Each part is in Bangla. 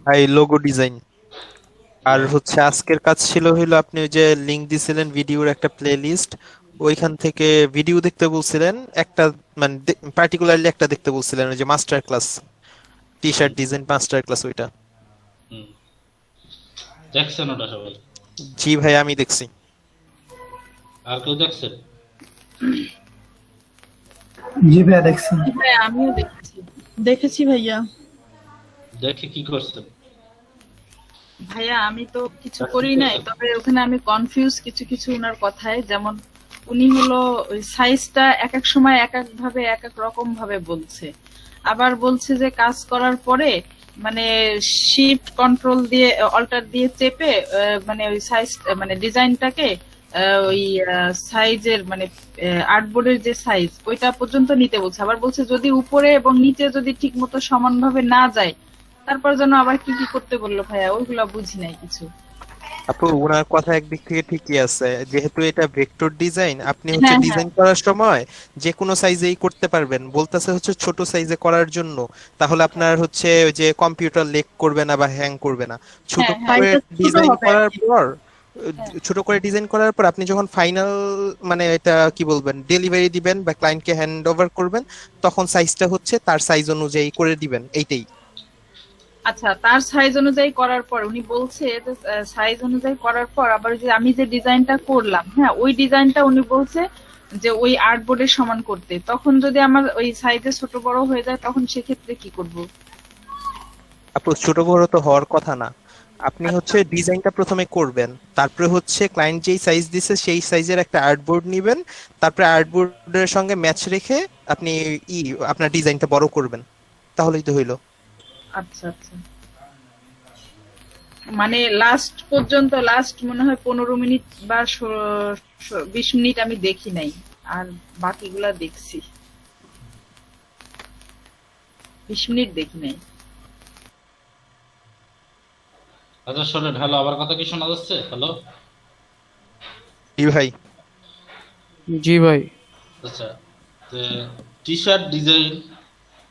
ভাই লোগো ডিজাইন। আর ও, হচ্ছে আজকের কাজ ছিল হইলো আপনি ওই যে লিংক দিছিলেন ভিডিওর একটা প্লে লিস্ট, ওইখান থেকে ভিডিও দেখতে বলছিলেন একটা, মানে পার্টিকুলারলি একটা দেখতে বলছিলেন, ওই যে মাস্টার ক্লাস টি শার্ট হুম, ডিজাইন মাস্টার ক্লাস ওইটা। হুম। দেখছেন ওটা সবাই? জি ভাই আমি দেখছি। আর কেউ দেখছেন? জি ভাইয়া দেখছি। হ্যাঁ, আমিও দেখেছি। দেখেছি ভাইয়া। দেখে কি করছেন? ভাইয়া আমি তো কিছু আর কি করি নাই, করছেন? তবে ওখানে আমি কনফিউজ কিছু কিছু ওনার কথায়। যেমন উনি হলো ওই সাইজটা এক এক সময় এক এক ভাবে এক এক রকম ভাবে বলছে। আবার বলছে যে কাজ করার পরে মানে শিফট কন্ট্রোল দিয়ে অল্টার দিয়ে চেপে মানে ওই সাইজ মানে ডিজাইনটাকে ওই সাইজের মানে আর্টবোর্ডের যে সাইজ ওইটা পর্যন্ত নিতে বলছে। আবার বলছে যদি উপরে এবং নিচে যদি ঠিক মতো সমানভাবে না যায়, তারপর যেন আবার কি কি করতে বললো ভাইয়া, ওইগুলা বুঝি নাই কিছু। আপু ওনার কথা একদিক থেকে ঠিকই আছে, যেহেতু এটা ভেক্টর ডিজাইন, আপনি হচ্ছে হ্যাঁ, হ্যাঁ, ডিজাইন করার সময় যে কোনো সাইজেই করতে পারবেন, বলতেছে হচ্ছে ছোট সাইজে করার জন্য। তাহলে আপনার হচ্ছে ওই যে কম্পিউটার লেগ করবে না বা হ্যাং করবে না। ছোট হ্যাঁ, হ্যাঁ, করে এটা ছোট ডিজাইন হবে আর করার কি। পর হ্যাঁ, ছোট করে ডিজাইন করার পর আপনি যখন ফাইনাল মানে এটা কি বলবেন ডেলিভারি দিবেন বা ক্লায়েন্টকে হ্যান্ড ওভার করবেন, তখন সাইজটা হচ্ছে তার সাইজ অনুযায়ী করে দিবেন, এইটাই। আচ্ছা, তার সাইজ অনুযায়ী করার পর উনি বলছে যে সাইজ অনুযায়ী করার পর আবার যে আমি যে ডিজাইনটা করলাম, হ্যাঁ ওই ডিজাইনটা উনি বলছে যে ওই আর্টবোর্ডের সমান করতে। তখন যদি আমার ওই সাইজে ছোট বড় হয়ে যায় তখন সেক্ষেত্রে কি করব? আপু ছোট বড় তো হওয়ার কথা না। আপনি আচ্ছা, হচ্ছে ডিজাইনটা প্রথমে করবেন, তারপরে হচ্ছে ক্লায়েন্ট যেই সাইজ দিছে সেই সাইজের একটা আর্টবোর্ড নিবেন, তারপরে আর্টবোর্ডের সঙ্গে ম্যাচ রেখে আপনি ই আপনার ডিজাইনটা বড় করবেন, তাহলেই তো হইলো। আচ্ছা, আচ্ছা। মানে লাস্ট পর্যন্ত লাস্ট মনে হয় 15 মিনিট বা 20 মিনিট আমি দেখি নাই, আর বাকিগুলা দেখছি। 20 মিনিট দেখি নাই। আচ্ছা শোনেন, হ্যালো, আমার কথা কি শোনা যাচ্ছে? হ্যালো। জি ভাই। জি ভাই। আচ্ছা, টি শার্ট ডিজাইন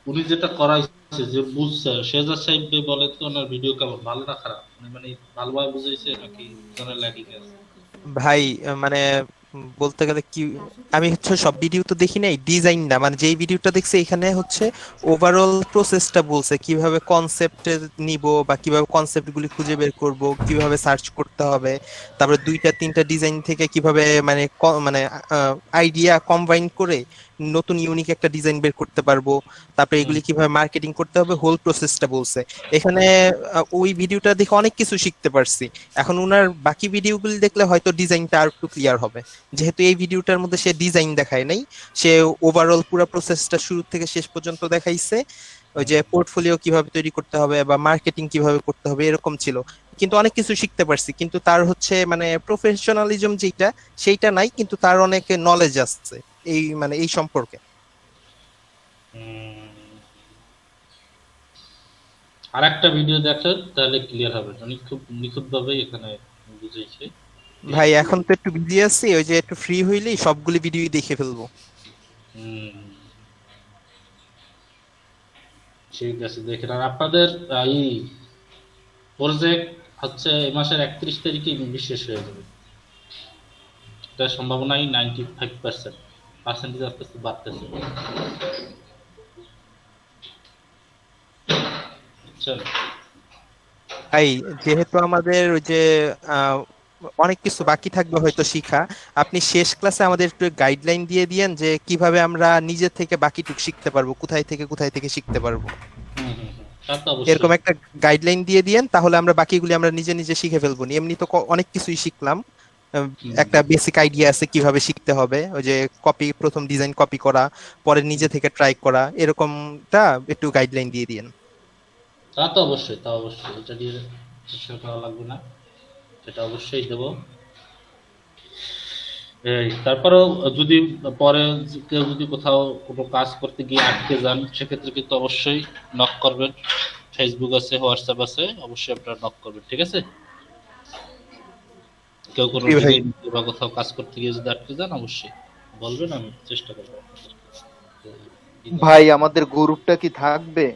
উনি যেটা করাইছে, যে বুঝছে সে যা সাহেব বলে, তো ওনার ভিডিও কেমন, ভালো না খারাপ? মানে ভালোভাবে বুঝাইছে নাকি ধরনের ল্যাগিং আছে? ভাই মানে বলতে গেলে কি, আমি হচ্ছে সব ভিডিও তো দেখি নাই, ডিজাইন না মানে যেই ভিডিওটা দেখছি এখানে হচ্ছে ওভারঅল প্রসেসটা বলছে, কিভাবে কনসেপ্ট নিব বা কিভাবে কনসেপ্ট গুলি খুঁজে বের করব, কিভাবে সার্চ করতে হবে, তারপরে দুইটা তিনটা ডিজাইন থেকে কিভাবে মানে মানে আইডিয়া কম্বাইন করে নতুন ইউনিক একটা ডিজাইন বের করতে পারবো, তারপরে হুম। এগুলি কিভাবে মার্কেটিং করতে হবে, হোল প্রসেসটা বলছে এখানে। ওই ভিডিওটা দেখে অনেক কিছু শিখতে পারছি। এখন উনার বাকি ভিডিওগুলি দেখলে হয়তো ডিজাইনটা আর একটু ক্লিয়ার হবে, যেহেতু এই ভিডিওটার মধ্যে সে ডিজাইন দেখায় নাই, সে ওভারঅল পুরো প্রসেসটা শুরু থেকে শেষ পর্যন্ত দেখাইছে। ওই যে পোর্টফোলিও কিভাবে তৈরি করতে হবে বা মার্কেটিং কিভাবে করতে হবে এরকম ছিল। কিন্তু অনেক কিছু শিখতে পারছি, কিন্তু তার হচ্ছে মানে প্রফেশনালিজম যেটা সেইটা নাই, কিন্তু তার অনেক নলেজ আছে এই মানে এই সম্পর্কে। হুম। আর একটা ভিডিও দেখেন, তাহলে ক্লিয়ার হবে। উনি খুব নিখুঁত ভাবে এখানে বুঝিয়েছে। ভাই এখন তো একটু বিজি আছি, ওই যে একটু ফ্রি হইলেই সবগুলি ভিডিও দেখে ফেলবো। হুম, ঠিক আছে, দেখেন। আর আপনাদের এই প্রজেক্ট হচ্ছে এই মাসের 31 তারিখে শেষ হয়ে যাবে। এটার সম্ভাবনাই 95%। পার্সেন্টেজ আস্তে আস্তে বাড়তেছে, বুঝছেন? ভাই যেহেতু আমাদের ওই যে আহ, অনেক কিছু বাকি থাকবে হয়তো শিখা, আপনি শেষ ক্লাসে আমাদের একটু গাইডলাইন দিয়ে দিয়েন যে কিভাবে আমরা নিজে থেকে বাকিটুকু শিখতে পারবো, কোথায় থেকে শিখতে পারবো, হুম, হুম, হুম। তা তো অবশ্যই। এরকম একটা গাইডলাইন দিয়ে দিয়েন, তাহলে আমরা বাকিগুলি আমরা নিজে নিজে শিখে ফেলবো। এমনি তো অনেক কিছুই শিখলাম। হুম, একটা বেসিক আইডিয়া আছে কিভাবে শিখতে হবে, ওই যে কপি, প্রথম ডিজাইন কপি করা, পরে নিজে হুম। থেকে ট্রাই করা, এরকমটা একটু গাইডলাইন দিয়ে দিয়েন। তা তো অবশ্যই, তা অবশ্যই, এটা দিয়ে চেষ্টা করা লাগবে না, সেটা অবশ্যই দেবো। এই তারপরেও যদি পরে কেউ যদি কোথাও কোনো কাজ করতে গিয়ে আটকে যান, সেক্ষেত্রে কিন্তু অবশ্যই নক করবেন। ফেসবুক আছে, হোয়াটসঅ্যাপ আছে, অবশ্যই আপনারা নক করবেন, ঠিক আছে? কেউ কোনো জি ভাই। ডিজাইন বা কোথাও কাজ করতে গিয়ে যদি আটকে যান, অবশ্যই বলবেন, আমি চেষ্টা করবো আপনাদেরকে ই করার। ভাই আমাদের গ্রুপটা কি থাকবে?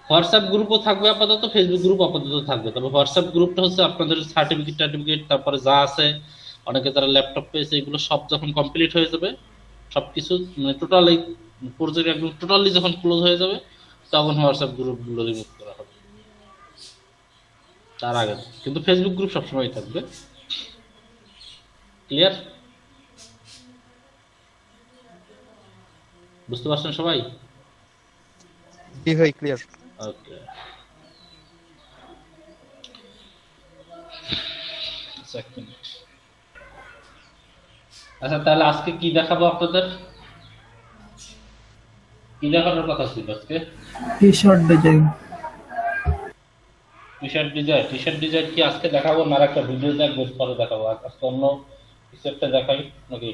হোয়াটসঅ্যাপ গ্রুপও থাকবে আপাতত, ফেসবুক গ্রুপ আপাতত থাকবে, তবে হোয়াটসঅ্যাপ গ্রুপটা হচ্ছে আপনাদের সার্টিফিকেট টার্টিফিকেট তারপরে যা আছে, অনেকে তারা ল্যাপটপ পেয়েছে, এগুলো সব যখন কমপ্লিট হয়ে যাবে, সবকিছু মানে টোটালি প্রজেক্ট একদম টোটালি যখন ক্লোজ হয়ে যাবে, তখন হোয়াটসঅ্যাপ গ্রুপগুলো রিমুভ করা হবে, তার আগে না। কিন্তু ফেসবুক গ্রুপ সবসময় থাকবে। ক্লিয়ার? বুঝতে পারছেন সবাই? জি ভাই ক্লিয়ার। ওকে, আচ্ছা তাহলে আজকে কি দেখাবো আপনাদের? কি দেখানোর কথা ছিল আজকে? T shirt design. T shirt design কি আজকে দেখাবো না আর একটা ভিডিও দেখবো পরে দেখাবো? আজকে অন্য কিছু একটা দেখাই নাকি?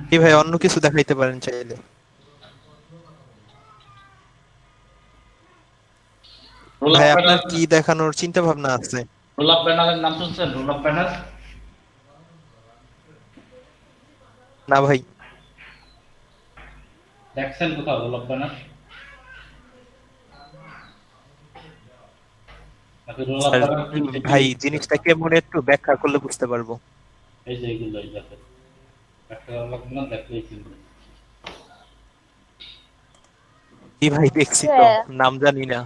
জি ভাই অন্য কিছু দেখাইতে পারেন চাইলে। রোল আপ ভাই ব্যানার, আপনার কি দেখানোর চিন্তা ভাবনা আছে? রোল আপ ব্যানারের নাম শুনছেন? রোল আপ ব্যানার না ভাই। দেখছেন কোথাও রোল আপ ব্যানার? নাকি রোল আপ স্যার ব্যানার কি ভাই জিনিসটা কেমন একটু ব্যাখ্যা করলে বুঝতে পারবো। এই যে এইগুলো এই দেখেন, একটা রোল আপ ব্যানার দেখলেই চিনবেন। জি ভাই দেখছি তো, নাম জানি না।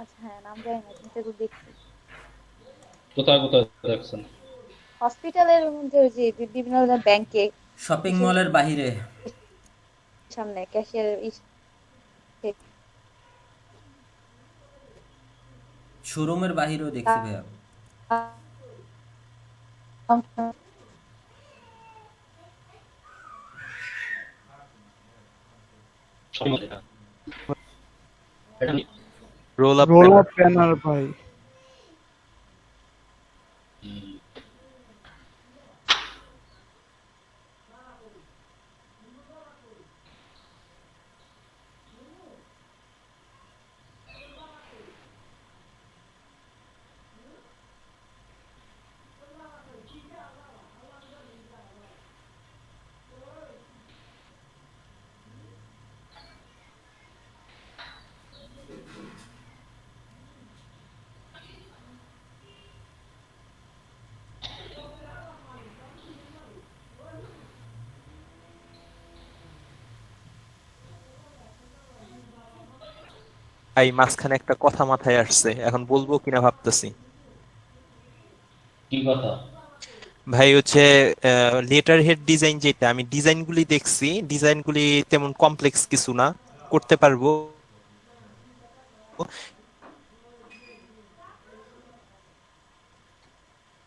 আচ্ছা হ্যাঁ, নাম জানি না কিন্তু এগুলো দেখছি। কোথায় কোথায় দেখছেন? হসপিটালের মধ্যে ওই যে বিভিন্ন ব্যাংকে শপিং মলের বাহিরে সামনে ক্যাশিয়ার শোরুমের বাহিরেও দেখছি ভাইয়া। Roll up roll up banner ভাই। ভাই মাঝখানে একটা কথা মাথায় আসছে, এখন বলবো কিনা ভাবতেছি। কি কথা? ভাই হচ্ছে লেটার হেড ডিজাইন, যেটা আমি ডিজাইনগুলি দেখছি, ডিজাইনগুলি তেমন কমপ্লেক্স কিছু না, করতে পারবো।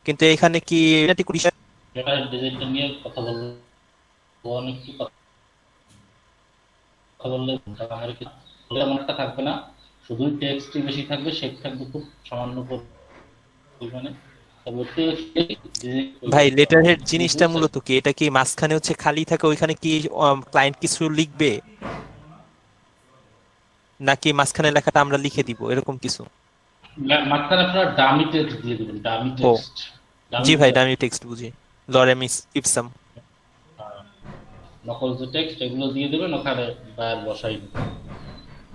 কিন্তু এখানে কি এটা ঠিক বিষয়- যেটা ডিজাইনটা নিয়ে কথা বলবো, অনেক কি কথা বললে আমার কি তেমন একটা থাকবে না, শুধু টেক্সটই বেশি থাকবে, শেপ থাকবে খুব সামান্য পরিমাণে। তবে ভাই লেটার হেড জিনিসটা মূলত কি, এটা কি মাঝখানে হচ্ছে খালি থাকে, ওইখানে কি ক্লায়েন্ট কিছু লিখবে, নাকি মাঝখানে লেখাটা আমরা লিখে দিব এরকম কিছু? মাঝখানে আপনারা ডামি টেক্সট দিয়ে দেবেন, ডামি ও টেক্সট। জি ভাই ডামি টেক্সট বুঝি, লরেম ইপসাম। নকল যে টেক্সট এগুলো দিয়ে দেবেন, ওখানে বায়ার বসাই দেবেন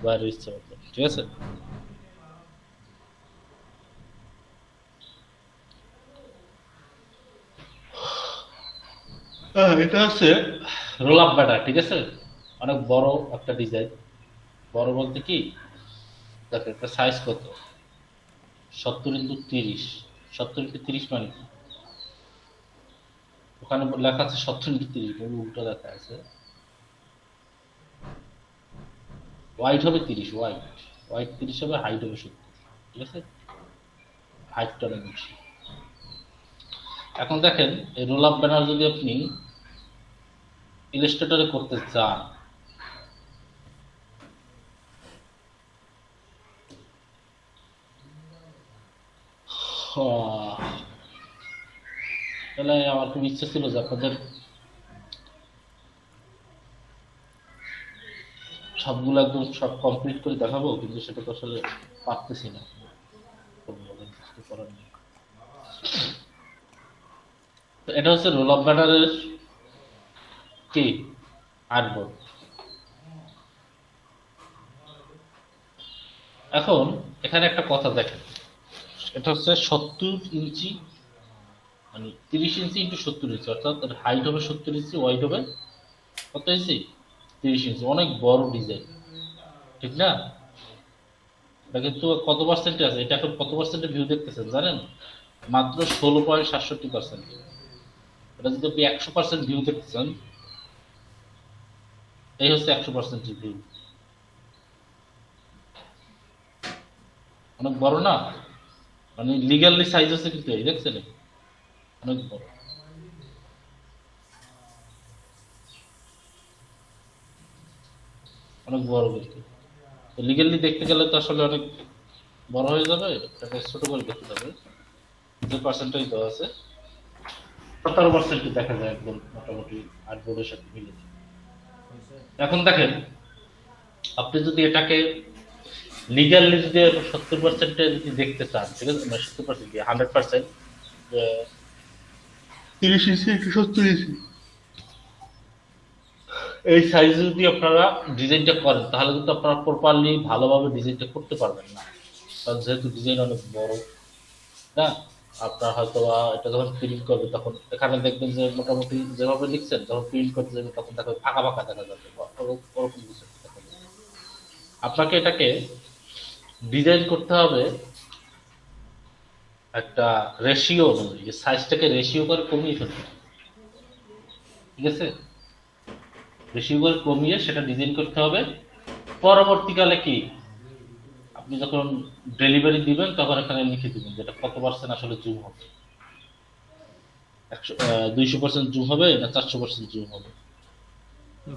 বায়ার ইচ্ছে মতো, ঠিক আছে? এটা হচ্ছে রোল আপ ব্যাটার, ঠিক আছে? অনেক বড় একটা ডিজাইন। বড় বলতে কি, দেখেন একটা সাইজ কত, 70x30। 70x30 মানে কি? ওখানে লেখা আছে 70x30, উল্টো লেখা আছে। ওয়াইড হবে 30, ওয়াইড ওয়াইড 30 হবে, হাইট হবে 70, ঠিক আছে? হাইটটা অনেক বেশি। এখন দেখেন এই রোল আপ ব্যানার যদি আপনি ইলাস্ট্রেটরে করতে চান, তাহলে আমার খুব ইচ্ছা ছিল যে আপনাদের সবগুলো একদম সব কমপ্লিট করে দেখাবো, কিন্তু সেটা তো আসলে পারতেছি না, কিছু করার নেই। তো এটা হচ্ছে রোল আপ ব্যানারের কি আর্টবোর্ড। এখন এখানে একটা কথা দেখেন, এটা হচ্ছে 70 ইঞ্চি, মানে 30 ইঞ্চি ইন্টু 70 ইঞ্চি, অর্থাৎ হাইট হবে 70 ইঞ্চি, ওয়াইড হবে কত ইঞ্চি, 30 ইঞ্চি। অনেক বড় ডিজাইন, ঠিক না? এটা কিন্তু কত পার্সেন্টে আছে, এটা এখন কত পার্সেন্টে ভিউ দেখতেছেন জানেন? মাত্র 16.67%। এটা যদি আপনি 100% ভিউ দেখতেছেন, এই হচ্ছে 100% ভিউ। অনেক বড় না? মানে লিগালি সাইজ আছে কিন্তু, এই দেখছেন অনেক বড়। অনেক বড় কিন্তু লিগালি দেখতে গেলে তো আসলে অনেক বড় হয়ে যাবে, এটাকে ছোট করে দেখতে হবে। যে পার্সেন্টেজ দেওয়া আছে 17% দেখা যায় একদম মোটামুটি আর্টবোর্ডের সাথে মিলে যায়। এখন দেখেন, আপনি যদি এটাকে লিগালি যদি 70% যদি দেখতে চান, ঠিক আছে, মানে 70% কি 100%, 30 ইঞ্চি একটু 70 ইঞ্চি এই সাইজ যদি আপনারা ডিজাইনটা করেন, তাহলে কিন্তু আপনারা প্রপারলি ভালোভাবে ডিজাইনটা করতে পারবেন না, কারণ যেহেতু ডিজাইন অনেক বড় না। আপনার হয়তো এটা যখন প্রিন্ট করবে, তখন এখানে দেখবেন যে মোটামুটি যেভাবে লিখছেন, যখন প্রিন্ট করতে যাবে তখন দেখা ফাঁকা ফাঁকা দেখা যাবে, ওরকম কিছু দেখা যাবে। আপনাকে এটাকে ডিজাইন করতে হবে একটা রেশিও অনুযায়ী, সাইজটাকে রেশিও করে কমিয়ে ফেলতে হবে, ঠিক আছে? রেশিও করে কমিয়ে সেটা ডিজাইন করতে হবে। পরবর্তীকালে কি, আপনি যখন ডেলিভারি দিবেন তখন এখানে লিখে দিবেন যেটা কত পার্সেন্ট আসলে জুম হবে, 200% জুম হবে না 400% জুম হবে।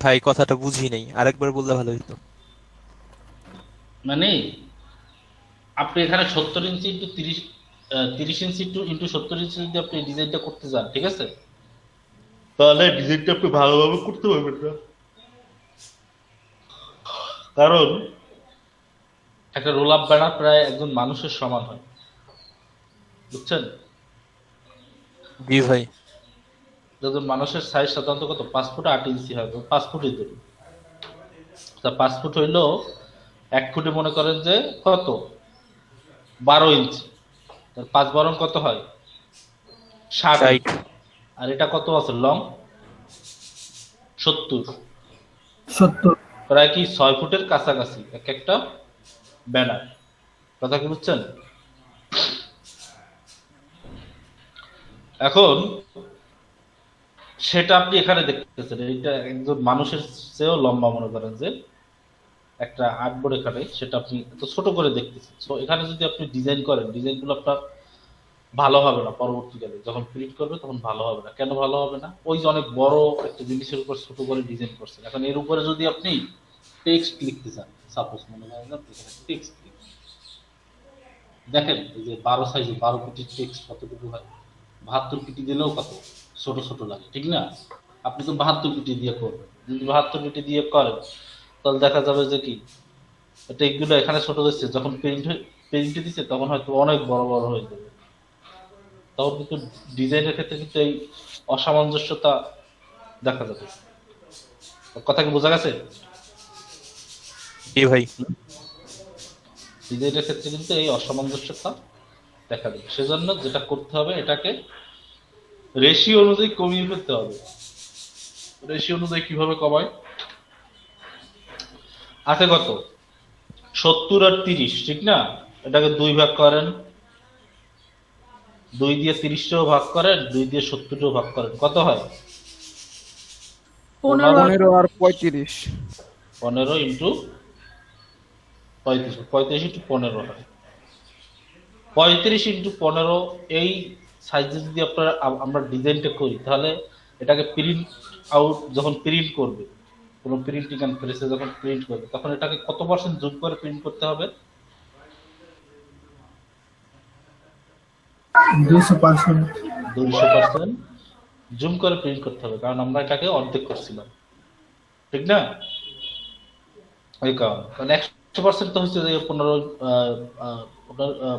ভাই কথাটা বুঝি নাই, আরেকবার বললে ভালো হতো। মানে আপনি এখানে 70 ইঞ্চি ইন্টু 30 ইঞ্চি ইন্টু 70 ইঞ্চি যদি আপনি ডিজাইনটা করতে যান, ঠিক আছে, তাহলে ডিজাইনটা আপনি ভালোভাবে করতে পারবেন না, কারণ একটা রোল আপ ব্যানার প্রায় একজন মানুষের সমান হয়, বুঝছেন? জি ভাই। একজন মানুষের সাইজ সাধারণত কত, 5 ফুট 8 ইঞ্চি হয়, 5 ফুটই ধরি। তা 5 ফুট হইলেও 1 ফুটে মনে করেন যে কত, 12 ইঞ্চি, 5 12 কত হয়, 60। আর এটা কত আছে লং, 70, 70 প্রায় কি 6 ফুটের কাছাকাছি এক একটা ব্যানার। কথা কি বুঝছেন? এখন সেটা আপনি এখানে দেখতেছেন, এটা একজন মানুষের চেয়েও লম্বা মনে করেন যে একটা আর্টবোর্ড, এখানে সেটা আপনি এত ছোট করে দেখতেছেন। সো এখানে যদি আপনি ডিজাইন করেন, ডিজাইনগুলো আপনার ভালো হবে না, পরবর্তীকালে যখন প্রিন্ট করবে তখন ভালো হবে না। কেন ভালো হবে না? ওই যে অনেক বড় একটা জিনিসের উপর ছোট করে ডিজাইন করছেন, এখন এর উপরে যদি আপনি টেক্সট লিখতে চান, সাপোজ মনে করেন আপনি টেক্সট দেখেন, এই যে 12 সাইজে 12 পিটির টেক্সট কতটুকু হয়, 72 পিটি দিলেও কত ছোট ছোট লাগে, ঠিক না? আপনি তো 72 পিটি দিয়ে করবেন, যদি 72 পিটি দিয়ে করেন তাহলে দেখা যাবে যে কি, এটা এগুলো এখানে ছোট হচ্ছে, যখন প্রিন্টে দিচ্ছে তখন হয়তো অনেক বড় বড় হয়ে যাবে। তখন কিন্তু ডিজাইনের ক্ষেত্রে কিন্তু এই অসামঞ্জস্যতা দেখা যাবে। কথা কি বোঝা গেছে? জি ভাই। ডিজাইনের ক্ষেত্রে কিন্তু এই অসামঞ্জস্যতা দেখা যাবে। সেজন্য যেটা করতে হবে, এটাকে রেশিও অনুযায়ী কমিয়ে ফেলতে হবে। রেশিও অনুযায়ী কিভাবে কমায়? আছে কত, 70 আর 30, ঠিক না? এটাকে 2 ভাগ করেন, 2 দিয়ে 30টাও ভাগ করেন, 2 দিয়ে 70টাও ভাগ করেন, কত হয়? 15 15 আর 35। 15 ইন্টু 35, 35 ইন্টু 15 হয় 35 ইন্টু 15। এই সাইজে যদি আমরা ডিজাইনটা করি, তাহলে এটাকে প্রিন্ট আউট যখন প্রিন্ট করবে, কোনো প্রিন্টিং এন্ড প্রেসে যখন প্রিন্ট করবে, তখন এটাকে কত পার্সেন্ট জুম করে প্রিন্ট করতে হবে? 200%। 200% জুম করে প্রিন্ট করতে হবে, কারণ আমরা এটাকে অর্ধেক করছিলাম, ঠিক না? এই কারণে, কারণ 100% তো হচ্ছে যে 15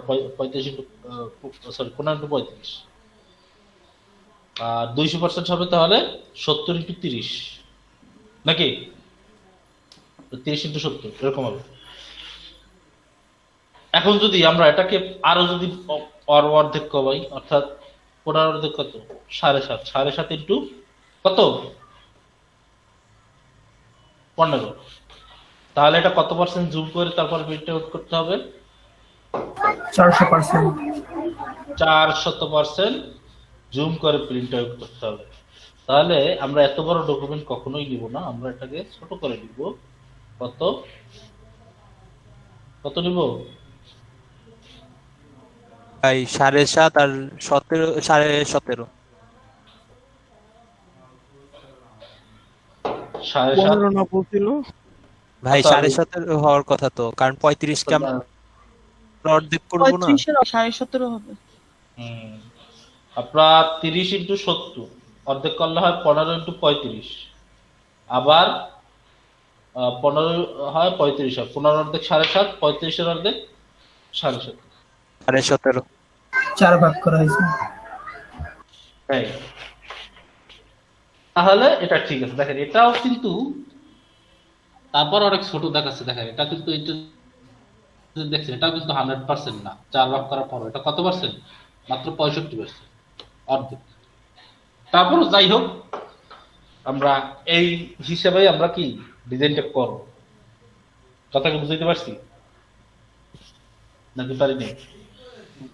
35 ইন্টু সরি 15 ইন্টু 35, আর 200% হবে তাহলে 70 ইন্টু 30, নাকি 30 ইন্টু 70 এরকম হবে। এখন যদি আমরা এটাকে আরো যদি অর্ধেক কমাই, অর্থাৎ 15 অর্ধেক কত, 7.5, 7.5 ইন্টু কত, 15, তাহলে এটা কত পার্সেন্ট জুম করে তারপর প্রিন্ট আউট করতে হবে? 400%। 400% জুম করে প্রিন্ট আউট করতে হবে। তাহলে আমরা এত বড় ডকুমেন্ট কখনোই নিব না, আমরা এটাকে ছোট করে নিব। কত কত নিব? ভাই 7.5 আর 17, 17.5। 7.5 15 না বলছিল? ভাই আচ্ছা, 17.5 হওয়ার কথা তো, কারণ 35কে আমরা অর্ধেক করবো না। 35-17 হবে। আপনার 30 ইন্টু 70 অর্ধেক করলে হয় 15 ইন্টু 35, আবার 15 হয় 35, হয় 15 অর্ধেক 7.5, 35 অর্ধেক 7.5। 17.5। 4 ভাগ করা হয়েছে। তাই তাহলে এটা ঠিক আছে। দেখেন এটাও কিন্তু তারপর অনেক ছোট দেখাচ্ছে। দেখেন এটা কিন্তু এটা দেখছেন, এটাও কিন্তু 100% না। 4 ভাগ করার পর এটা কত পার্সেন্ট? মাত্র 65%, অর্ধেক। তারপর যাই হোক, আমরা এই হিসেবে আমরা কি ডিজাইনটা করব। কথাকে বুঝতে পারছি নাকি পারিনি?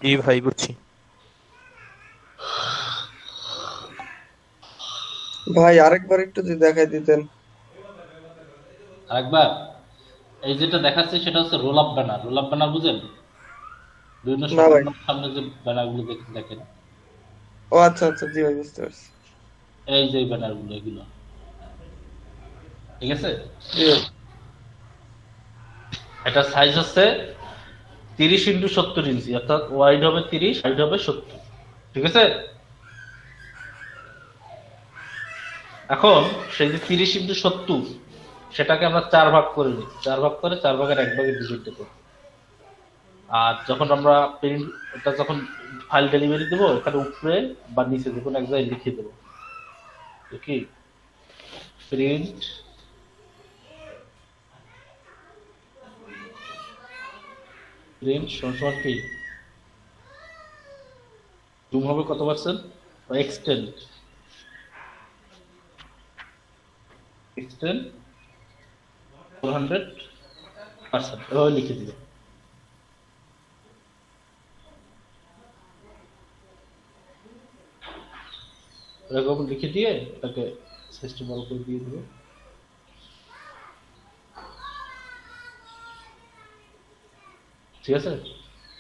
জি ভাই বুঝছি। ভাই আরেকবার একটু যদি দেখাই দিতেন। আরেকবার, এই যেটা দেখাচ্ছে সেটা হচ্ছে roll up banner. Roll up banner বুঝেন? বিভিন্ন না ভাই। সংগঠনের সামনে যে ব্যানারগুলো দেখেন, ও আচ্ছা আচ্ছা, জি ভাই বুঝতে পারছি। এই যে ব্যানারগুলো, এগুলো ঠিক আছে। জি ভাই। এটা সাইজ হচ্ছে 30 ইন্টু 70 ইঞ্চি, অর্থাৎ ওয়াইড হবে 30, হাইট হবে 70, ঠিক আছে। এখন সেই যে 30 ইন্টু 70 সেটাকে আমরা 4 ভাগ করে নিই। 4 ভাগ করে 4 ভাগের 1 ভাগে ডিভাইড করব। আর যখন আমরা প্রিন্ট, এটা যখন ফাইল ডেলিভারি দেবো, এখানে উপরে বা নিচে যে কোনো এক জায়গায় লিখে দেবো কি প্রিন্ট সমান কি জুম হবে কত পার্সেন্ট, এক্সটেন্ড 400%, এভাবে লিখে দিবে। এরকম লিখে দিয়ে এটাকে সিস্টেম বড় করে দিয়ে দেবে। ঠিক আছে,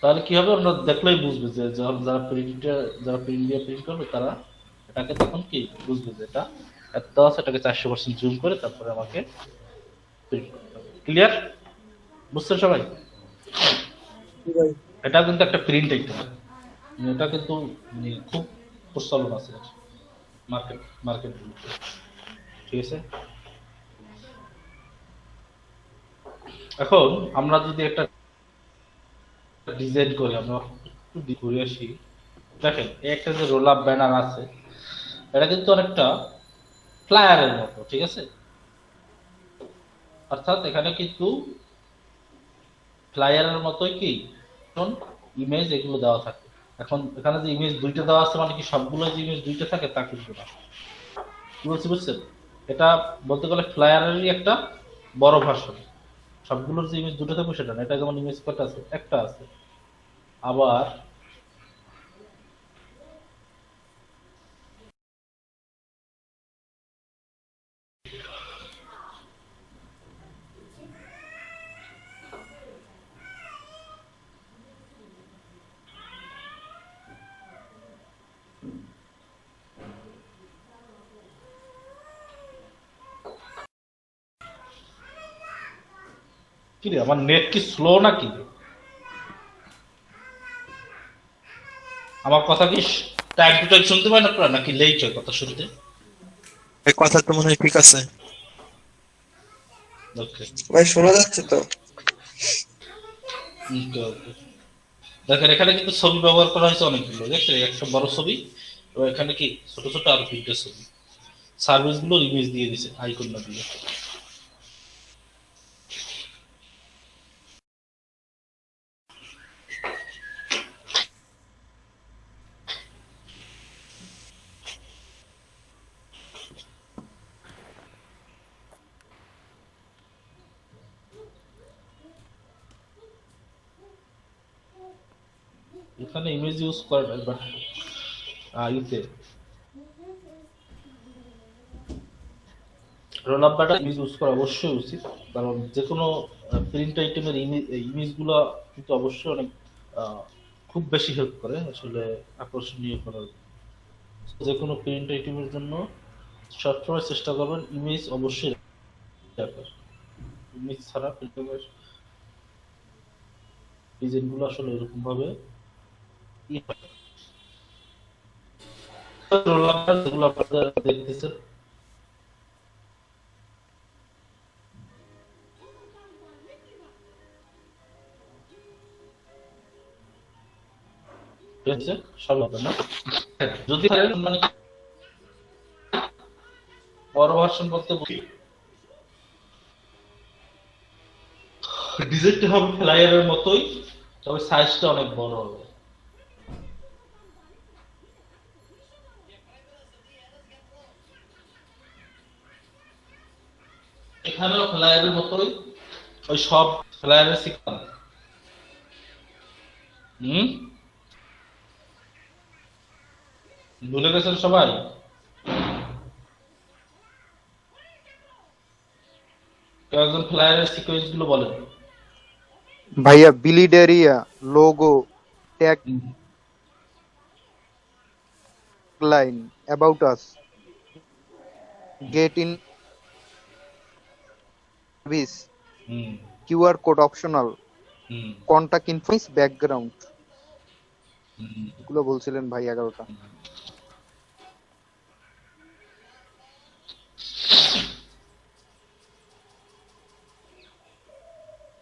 তাহলে কি হবে, আমরা দেখলেই বুঝবে যে যখন যারা প্রিন্ট দিয়ে প্রিন্ট করবে তারা এটাকে তখন কি বুঝবে যে এটা এত আছে, এটাকে 400% জুম করে তারপরে আমাকে প্রিন্ট করতে হবে। ক্লিয়ার? বুঝছেন সবাই? জি ভাই। এটা কিন্তু একটা প্রিন্ট আইটেম, এটা কিন্তু খুব প্রচলন আছে মার্কেট, ঠিক আছে। এখন আমরা যদি একটা ডিজাইন করি, আমরা একটু ঘুরে আসি। দেখেন একটা যে রোল আপ ব্যানার আছে, এটা কিন্তু অনেকটা ফ্লায়ারের মতো, ঠিক আছে। অর্থাৎ এখানে কিন্তু ফ্লায়ারের মতোই কি ইমেজ এগুলো দেওয়া থাকে। এখন এখানে যে ইমেজ দুইটা দেওয়া আছে মানে কি সবগুলো যে ইমেজ দুইটা থাকে তা কিন্তু না। কি বলছি বুঝছেন? এটা বলতে গেলে ফ্লায়ারেরই একটা বড় ভার্সন। সবগুলোর যে ইমেজ দুটো থাকবে সেটা না। এটা যেমন ইমেজ কটা আছে, একটা আছে। আবার কি রে, আমার নেট কি স্লো নাকি? আমার কথা কি টাইম টু টাইম শুনতে পারেন আপনারা নাকি লেট হয় কথা শুনতে? এই কথা তো মনে হয় ঠিক আছে। ওকে ভাই শোনা যাচ্ছে তো? ওকে। দেখেন এখানে কিন্তু ছবি ব্যবহার করা হয়েছে অনেকগুলো, দেখছেন? একটা বড় ছবি, তো এখানে কি ছোট ছোট আর 3টে ছবি। সার্ভিস গুলো ইমেজ দিয়ে দিছে আইকন না দিয়ে। এখানে ইমেজ ইউজ করে না, বাট ইতে রোল আপ বাটা ইমেজ ইউজ করা অবশ্যই উচিত, কারণ যে কোনো প্রিন্ট আইটেমের ইমেজগুলো কিন্তু অবশ্যই অনেক খুব বেশি হেল্প করে আসলে আকর্ষণীয় করার। যে কোনো প্রিন্ট আইটেমের জন্য সবসময় চেষ্টা করবেন ইমেজ অবশ্যই রাখার। ইমেজ ছাড়া প্রিন্টের ডিজাইনগুলো আসলে এরকম ভাবে যেগুলো আপনারা দেখতেছেন ঠিক আছে, সব হবে না। যদি মানে বড় ভার্সন বলতে ডিজাইনটা হবে ফ্লায়ারের মতোই, তবে সাইজটা অনেক বড় হবে। এখানেও ফ্লায়ারের মতোই ওই সব ফ্লায়ারের সিস্টেম। ভুলে গেছেন সবাই? একজন ফ্লায়ারের সিকোয়েন্স গুলো বলেন ভাইয়া bleed area, logo, tag line, about us, get in service, হুম কিউআর কোড অপশনাল, হুম কন্টাক্ট ইনফো, ব্যাকগ্রাউন্ড, হুম। এগুলো বলছিলেন ভাই 11টা।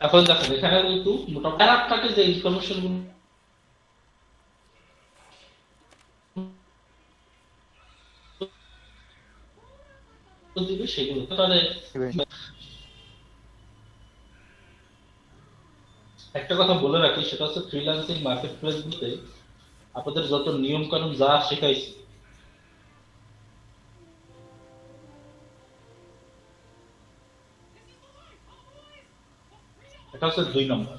এখন দেখেন এখানে কিন্তু মোটামুটি আপনাকে যে ইনফরমেশন দিবে সেগুলো তাহলে একটা কথা বলে রাখি, সেটা হচ্ছে ফ্রিল্যান্সিং মার্কেট প্লেস গুলোতে আপনাদের যত নিয়ম কানুন যা শেখাইছি এটা হচ্ছে 2 নম্বর।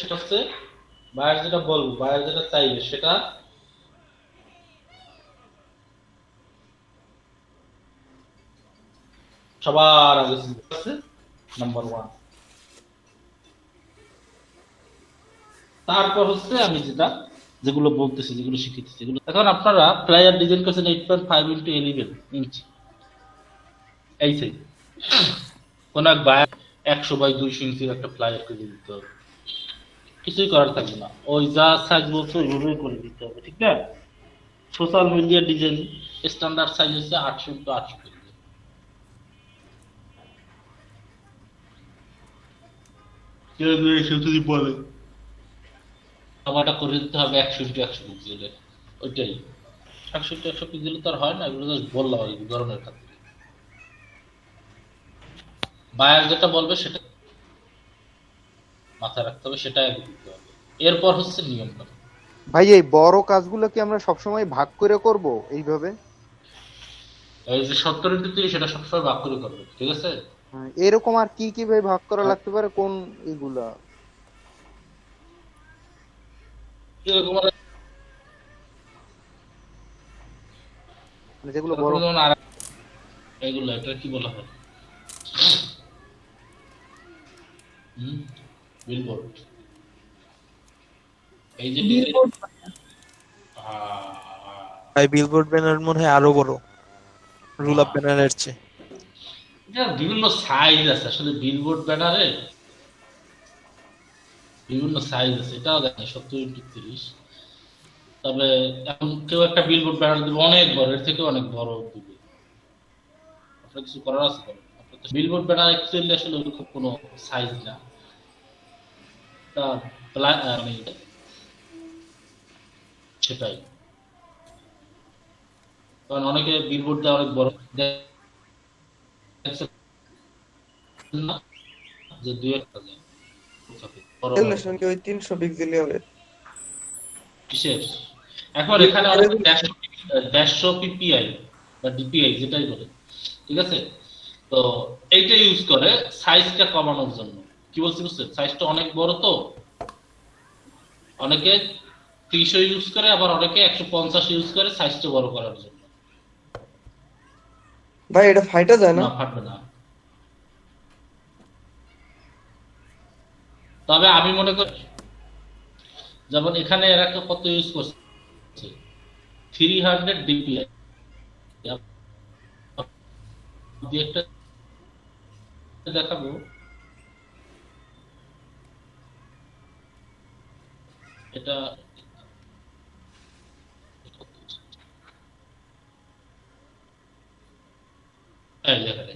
সেটা হচ্ছে বায়ার যেটা বলবো, বায়ার যেটা চাইবে সেটা সবার আগে আছে নাম্বার 1। তারপর হচ্ছে আমি যেগুলো বলতেছি, যেগুলো শিখিতেছি, যেগুলো এখন আপনারা প্লেয়ার ডিজাইন করছেন 8.5x11 ইঞ্চি এই সাইজ। কোন এক বায়ার 100x200 ইঞ্চির একটা প্লায়ার করে দিতে হবে, কিছুই করার থাকবে না, ওই যা সাইজ বলছে ওইভাবেই করে দিতে হবে, ঠিক না? Social media design standard size হচ্ছে 800x800। কেউ যদি বলে আমারটা করে দিতে হবে 100x100 পিক্সেলের, ওইটাই 100x100 পিক্সেল তো আর হয় না, এগুলো জাস্ট বললাম আর কি ধরনের খাতে। বায়ার যেটা বলবে সেটা মাথায় রাখতে হবে, সেটাই আগে দিতে হবে। এরপর হচ্ছে নিয়ম কানুন। ভাই এই বড় কাজগুলো কি আমরা সবসময় ভাগ করে করব এইভাবে? এই যে 70-30 সেটা সবসময় ভাগ করে করবে, ঠিক আছে? এরকম আর কি কি ভাই ভাগ করা লাগতে পারে কোন এগুলা? এরকম মানে যেগুলো বড় এগুলো এটা কি বলা হয়? বিলবোর্ড। এই যে বিলবোর্ড ভাই বিলবোর্ড ব্যানার মনে হয় আরো বড় রুল আপ ব্যানারের চেয়ে। এটার বিভিন্ন সাইজ আছে, আসলে বিলবোর্ড ব্যানারে বিভিন্ন সাইজ আছে, এটাও দেখেন 70x30। তবে এখন কেউ একটা বিলবোর্ড ব্যানার দিবে অনেক বড়, এর থেকে অনেক বড় দিবে, আপনার কিছু করার আছে? বিলবোর্ড ব্যানার অ্যাকচুয়ালি আসলে ওরকম কোনো সাইজ না, সেটাই। কারণ অনেকে বিলবোর্ড দেওয়া অনেক বড় না, যে 2-1 রেজুলেশন কি ওই 300 পিক্সেলই হবে? কিসের? এখন এখানে অনেক 150 পিপিআই বা ডিপিআই যেটাই বলে, ঠিক আছে? তো এইটা ইউজ করে সাইজটা কমানোর জন্য। কি বলছি বুঝছেন? সাইজটা অনেক বড় তো অনেকে 300 ইউজ করে, আবার অনেকে 150 ইউজ করে সাইজটা বড় করার জন্য। ভাই এটা ফাইটা যায় না? না, ফাটবে না। তবে আমি মনে করি যেমন এখানে এরা কত ইউজ করছে 300 ডিপিআই একটা দেখাবো। এটা এই দেখেন,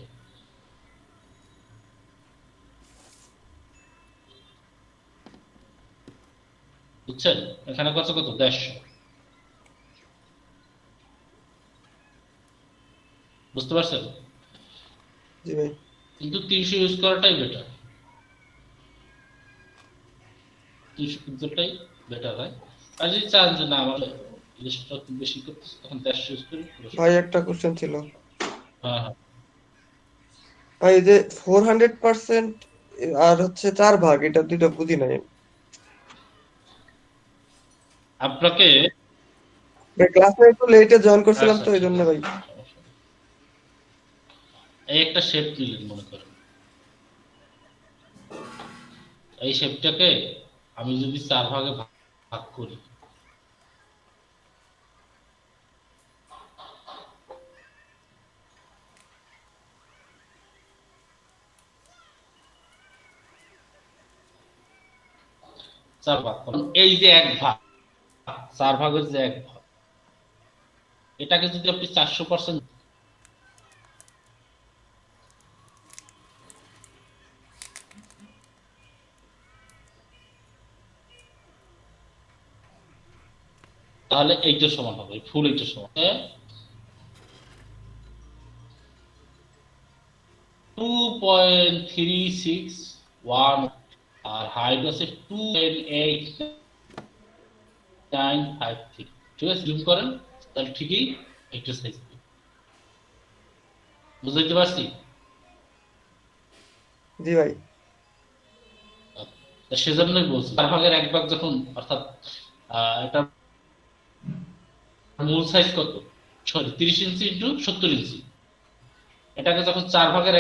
বুঝছেন? এখানে কত 150, বুঝতে পারছেন? জি ভাই। কিন্তু 300 ইউজ করাটাই বেটার, 300 ইউজটাই বেটার হয়। আর যদি চান যে না আমার লিস্টটা একটু বেশি করতেছে, তখন 150 ইউজ করি। ভাই একটা কোশ্চেন ছিল। হ্যাঁ হ্যাঁ, ভাই এই যে 400% আর হচ্ছে 4 ভাগ, এটা দুইটা বুঝি নাই। আপনাকে ভাই ক্লাসে একটু লেটে জয়েন করছিলাম তো এই আচ্ছা, জন্য ভাই। এই একটা শেপ নিলেন মনে করেন, এই শেপটাকে আমি যদি 4 ভাগে ভাগ করি, চার ভাগ করুন। এই যে 1 ভাগ, 4 ভাগের যে 1 ভাগ, এটাকে যদি আপনি 400% তাহলে এইটা সমান হবে, ফুল এইটা সমান 2.361, আর হাইট আছে 2.8953। ঠিক আছে, জুম করেন তাহলে ঠিকই একটা সাইজ বুঝতে পারছি। জি ভাই। সেজন্যই বলছি 4 ভাগের 1 ভাগ যখন, অর্থাৎ এটা মূল সাইজ কত, সরি 30 ইঞ্চি ইন্টু 70 ইঞ্চি, এটাকে যখন 4 ভাগের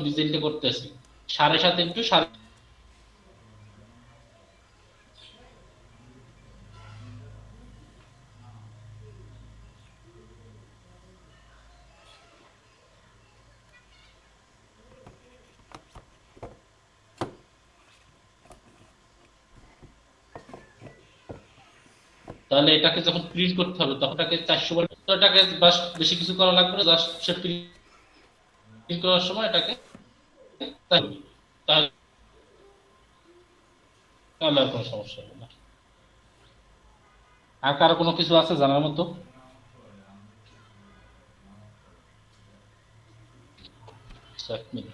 ডিজাইনটা করতেছি 7.5 ইন্টু 7, তাহলে এটাকে যখন প্রিন্ট করতে হবে তখন এটাকে 400 বলে, তো এটাকে বাস বেশি কিছু করা লাগবে না, জাস্ট সে প্রিন্ট করার সময় এটাকে তাহলে তাহলে আর কোনো সমস্যা হবে না। আর কারো কোনো কিছু আছে জানার মতো? এক মিনিট।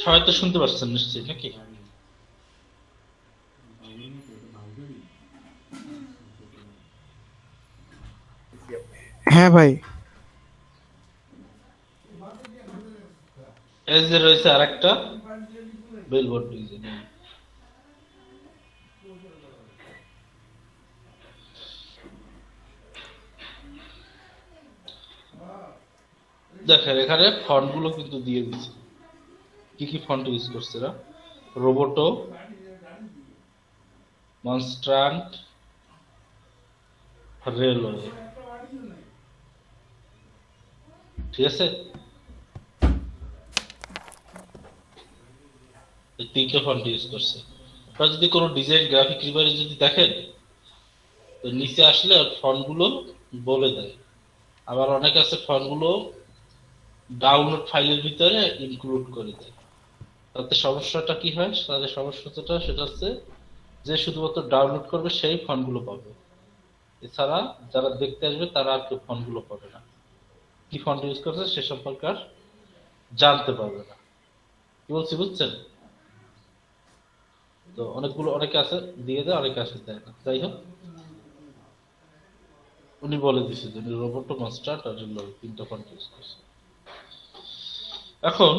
সবাই তো শুনতে পাচ্ছেন নিশ্চয়ই নাকি? হ্যাঁ ভাই। এই যে রয়েছে আরেকটা বিলবোর্ড ডিজাইন, দেখেন এখানে ফন্ট গুলো কিন্তু দিয়ে দিচ্ছে, কি কি ফন্ট ইউজ করছে এরা, রোবোটো, মনস্ট্রান্ট, রেলওয়ে। ঠিক আছে, এই তিনটে ফন্ট ইউজ করছে। আপনারা যদি কোনো ডিজাইন গ্রাফিক রিভারে যদি দেখেন তো নিচে আসলে ফন্ট গুলো বলে দেয়, আবার অনেক আছে ফন্ট গুলো ডাউনলোড ফাইলের ভিতরে ইনক্লুড করে দেয়। তাতে সমস্যাটা কি হয়, তাদের সমস্যাটা সেটা হচ্ছে যে শুধুমাত্র ডাউনলোড করবে সেই ফন্টগুলো পাবে, এছাড়া যারা দেখতে আসবে তারা আর কেউ ফন্টগুলো পাবে না, কি ফন্ট ইউজ করছে সে সম্পর্কে আর জানতে পারবে না। কি বলছি বুঝছেন? তো অনেকে আছে দিয়ে দেয়, অনেকে আসে দেয় না। যাই হোক, উনি বলে দিছে যে রোবট মাস্টার আর তিনটা ফন্ট ইউজ করছে। এখন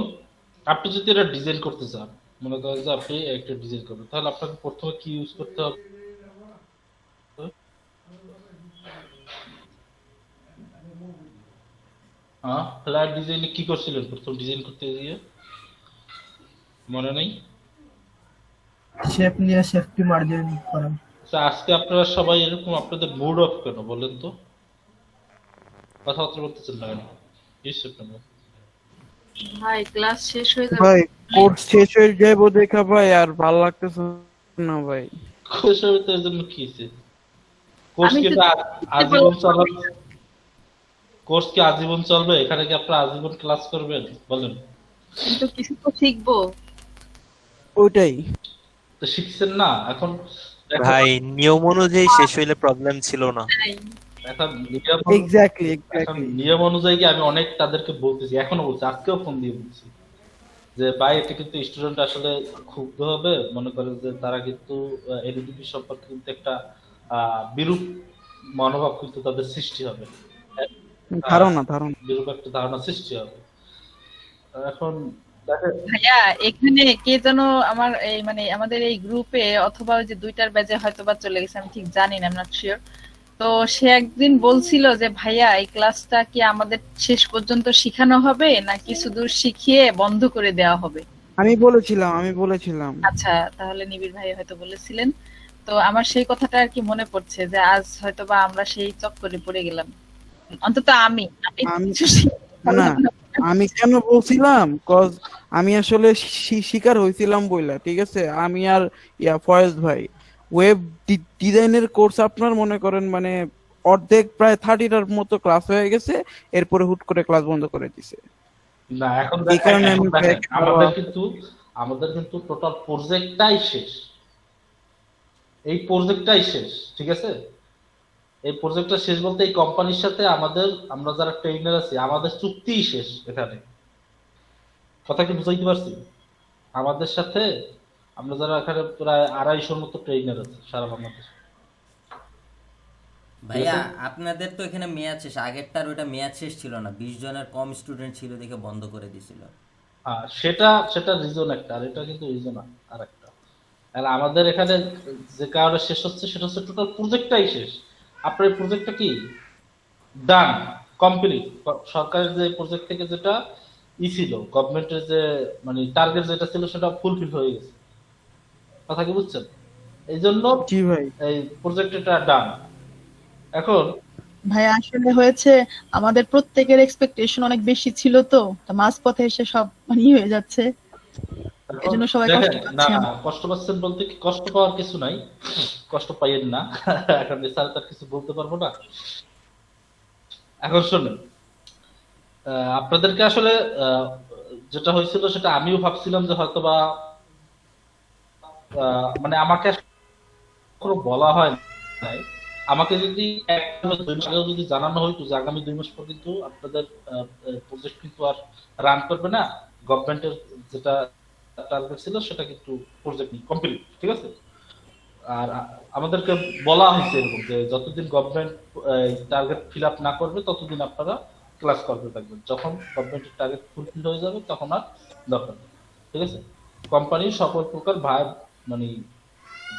আপনি যদি এটা ডিজাইন করতে চান, মনে করেন যে আপনি একটা ডিজাইন করবেন, তাহলে আপনাকে প্রথমে কি ইউজ করতে হবে? হ্যাঁ, ফ্ল্যাট ডিজাইনে কি করছিলেন প্রথম ডিজাইন করতে গিয়ে? মনে নেই? শেপ নিয়ে শেপটি মার্জিন করা। আচ্ছা, আজকে আপনারা সবাই এরকম আপনাদের মুড অফ কেন বলেন তো? কথাবার্তা বলতেছেন না কেন? কি সেপ্টেম্বর? ভাই ক্লাস শেষ হয়ে যাবে। ভাই কোর্স শেষ হয়ে যাবো দেখা ভাই, আর ভালো লাগতেছে না ভাই। কোর্সের জন্য কি হয়েছে? কোর্স আমি কি তো আজীবন চলবে? কোর্স কি আজীবন চলবে? এখানে কি আপনারা আজীবন ক্লাস করবেন বলেন? কিন্তু কিছু তো শিখবো। ওইটাই তো শিখছেন না এখন? ভাই নিয়ম অনুযায়ী শেষ হইলে প্রবলেম ছিল না। এখন এক্স্যাক্টলি এখন নিয়ম অনুযায়ী আমি অনেক তাদেরকে বলতেছি, এখনো বলছি, আজকেও ফোন দিয়ে বলছি যে ভাই এটা কিন্তু স্টুডেন্ট আসলে ক্ষুব্ধ হবে, মনে করে যে তারা কিন্তু এলইডিপি সম্পর্কে কিন্তু একটা বিরূপ মনোভাব কিন্তু তাদের সৃষ্টি হবে, ধারণা বিরূপ একটা ধারণা সৃষ্টি হবে। এখন দেখেন, ভাইয়া এখানে কে যেন আমার এই মানে আমাদের এই গ্রুপে অথবা ওই যে 2টার ব্যাচে হয়তোবা চলে গেছে, আমি ঠিক জানি না, নট শিওর। তো সে একদিন বলছিল যে ভাইয়া এই ক্লাসটা কি আমাদের শেষ পর্যন্ত শিখানো হবে নাকি শুধু শিখিয়ে বন্ধ করে দেওয়া হবে? আমি বলেছিলাম আচ্ছা, তাহলে নিবিড় ভাই হয়তো বলেছিলেন। তো আমার সেই কথাটা আর কি মনে পড়ছে যে আজ হয়তোবা আমরা সেই চক্করে পড়ে গেলাম, অন্তত আমি আমি- কিছু শিখতে না পারলাম না। আমি কেন বলছিলাম, কজ আমি আসলে শিকার হয়েছিলাম বইলা, ঠিক আছে। আমি আর ফয়েজ ভাই ওয়েব ডিজাইনের কোর্স আপনার মনে করেন মানে অর্ধেক প্রায় 30টার মতো ক্লাস হয়ে গেছে, এরপরে হুট করে ক্লাস বন্ধ করে দিছে। না এখন এই কারণে আমি দেখেন, back- আমাদের কিন্তু টোটাল প্রজেক্টটাই শেষ, এই প্রজেক্টটাই শেষ, ঠিক আছে। এই প্রজেক্টটা শেষ বলতে এই কোম্পানির সাথে আমরা যারা ট্রেনার আছি আমাদের চুক্তিই শেষ। এখানে কথা কি বুঝাইতে পারছি? আমাদের সাথে আমরা যারা এখানে প্রায় 250 মতো ট্রেনার আছে সারা বাংলাদেশ। ভাইয়া আপনাদের তো এখানে মেয়াদ শেষ, আগেরটার ওইটা মেয়াদ শেষ ছিল না, 20 জনের কম স্টুডেন্ট ছিল দেখে বন্ধ করে দিছিল। হ্যাঁ, সেটা রিজন একটা, আর এটা কিন্তু রিজন আর একটা। আর আমাদের এখানে যে কারণে শেষ হচ্ছে সেটা হচ্ছে টোটাল প্রজেক্টটাই শেষ। আপনার প্রজেক্টটা কি ডান, কমপ্লিট। সরকারের যে প্রজেক্ট থেকে যেটা ছিল, গভর্নমেন্টের যে মানে টার্গেট যেটা ছিল সেটা ফুলফিল হয়ে গেছে। কথা কি বুঝছেন? এই জন্য জি ভাই, এই প্রজেক্টটা ডান। এখন ভাই আসলে হয়েছে আমাদের প্রত্যেকের এক্সপেকটেশন অনেক বেশি ছিল, তো মাঝপথে এসে সব মানে হয়ে যাচ্ছে, এজন্য সবাই কষ্ট দেখেন, না পাচ্ছে। কষ্ট পাচ্ছেন বলতে কি, কষ্ট পাওয়ার কিছু নাই, কষ্ট পাইয়েন না। এখন স্যার তার কিছু বলতে পারবো না। এখন শুনুন, আপনাদেরকে আসলে যেটা হয়েছিল সেটা আমিও ভাবছিলাম যে হয়তোবা মানে আমাকে কোনো বলা হয় নাই। আমাকে যদি 1 মাস আগেও যদি জানানো হইতো যে আগামী 2 মাস পর কিন্তু আপনাদের প্রজেক্ট কিন্তু আর রান করবে না, গভর্নমেন্টের যেটা টার্গেট ছিল সেটা কিন্তু প্রজেক্ট কমপ্লিট, ঠিক আছে। আর আমাদেরকে বলা হয়েছে এরকম যে যতদিন গভর্নমেন্ট টার্গেট ফিল আপ না করবে ততদিন আপনারা ক্লাস করতে থাকবেন, যখন গভর্নমেন্টের টার্গেট ফুলফিল হয়ে যাবে তখন আর দরকার নেই, ঠিক আছে। কোম্পানির সকল প্রকার ভার মানে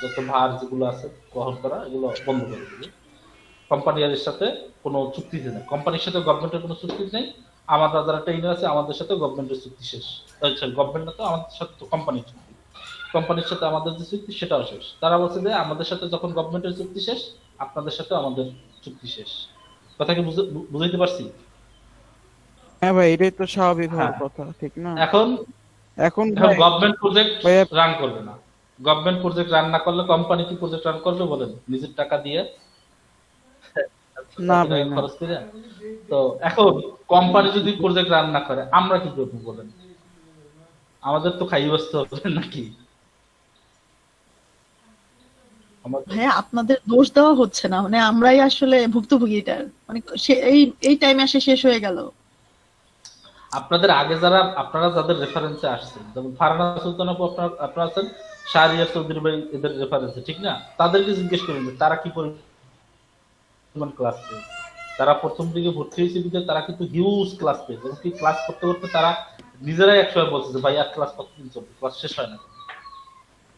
যত ভার যেগুলো আছে গ্রহণ করা এগুলো বন্ধ করে দেবে। কোম্পানির সাথে কোনো চুক্তিতে নেই, কোম্পানির সাথে গভর্নমেন্টের কোনো চুক্তি নেই। আমাদের যারা ট্রেনার আছে আমাদের সাথে গভর্নমেন্টের চুক্তি শেষ। গভর্নমেন্ট না তো, আমাদের সাথে তো কোম্পানির চুক্তি, কোম্পানির সাথে আমাদের যে চুক্তি সেটাও শেষ। তারা বলছে যে আমাদের সাথে যখন গভর্নমেন্টের চুক্তি শেষ, আপনাদের সাথে আমাদের চুক্তি শেষ। কথা কি বুঝাইতে পারছি? হ্যাঁ ভাই, এটাই তো স্বাভাবিক হওয়ার হ্যাঁ। কথা, ঠিক না। এখন এখন গভর্নমেন্ট প্রজেক্ট ভাইয়া, রান করবে না, গভর্নমেন্ট প্রজেক্ট রান না করলে কোম্পানি কি প্রজেক্ট রান করবে বলেন? নিজের টাকা দিয়ে না ভাই, না। খরচ করে। তো এখন কোম্পানি যদি প্রজেক্ট রান না করে আমরা কি করবো বলেন? আমাদের তো খাই বসতে হবে নাকি? ভাইয়া আপনাদের দোষ দেওয়া হচ্ছে না, মানে আমরাই আসলে ভুক্তভোগী এটার, মানে এই টাইমে এসে শেষ হয়ে গেল। আপনাদের আগে আপনারা যাদের রেফারেন্সে আসছেন, যেমন ফারহানা সুলতান আপু, আপনারা আছেন শাহরিয়ার চৌধুরী ভাই, এদের রেফারেন্সে, ঠিক না? তাদেরকে জিজ্ঞেস করেন যে তারা কি পরিমাণ ক্লাস পেয়েছে। তারা প্রথম দিকে ভর্তি হয়েছে বিধায় তারা কিন্তু হিউজ ক্লাস পেয়েছে, এবং কি ক্লাস করতে করতে তারা নিজেরাই একসময় বলছে যে ভাই আর ক্লাস কতদিন চলবে, ক্লাস শেষ হয় না।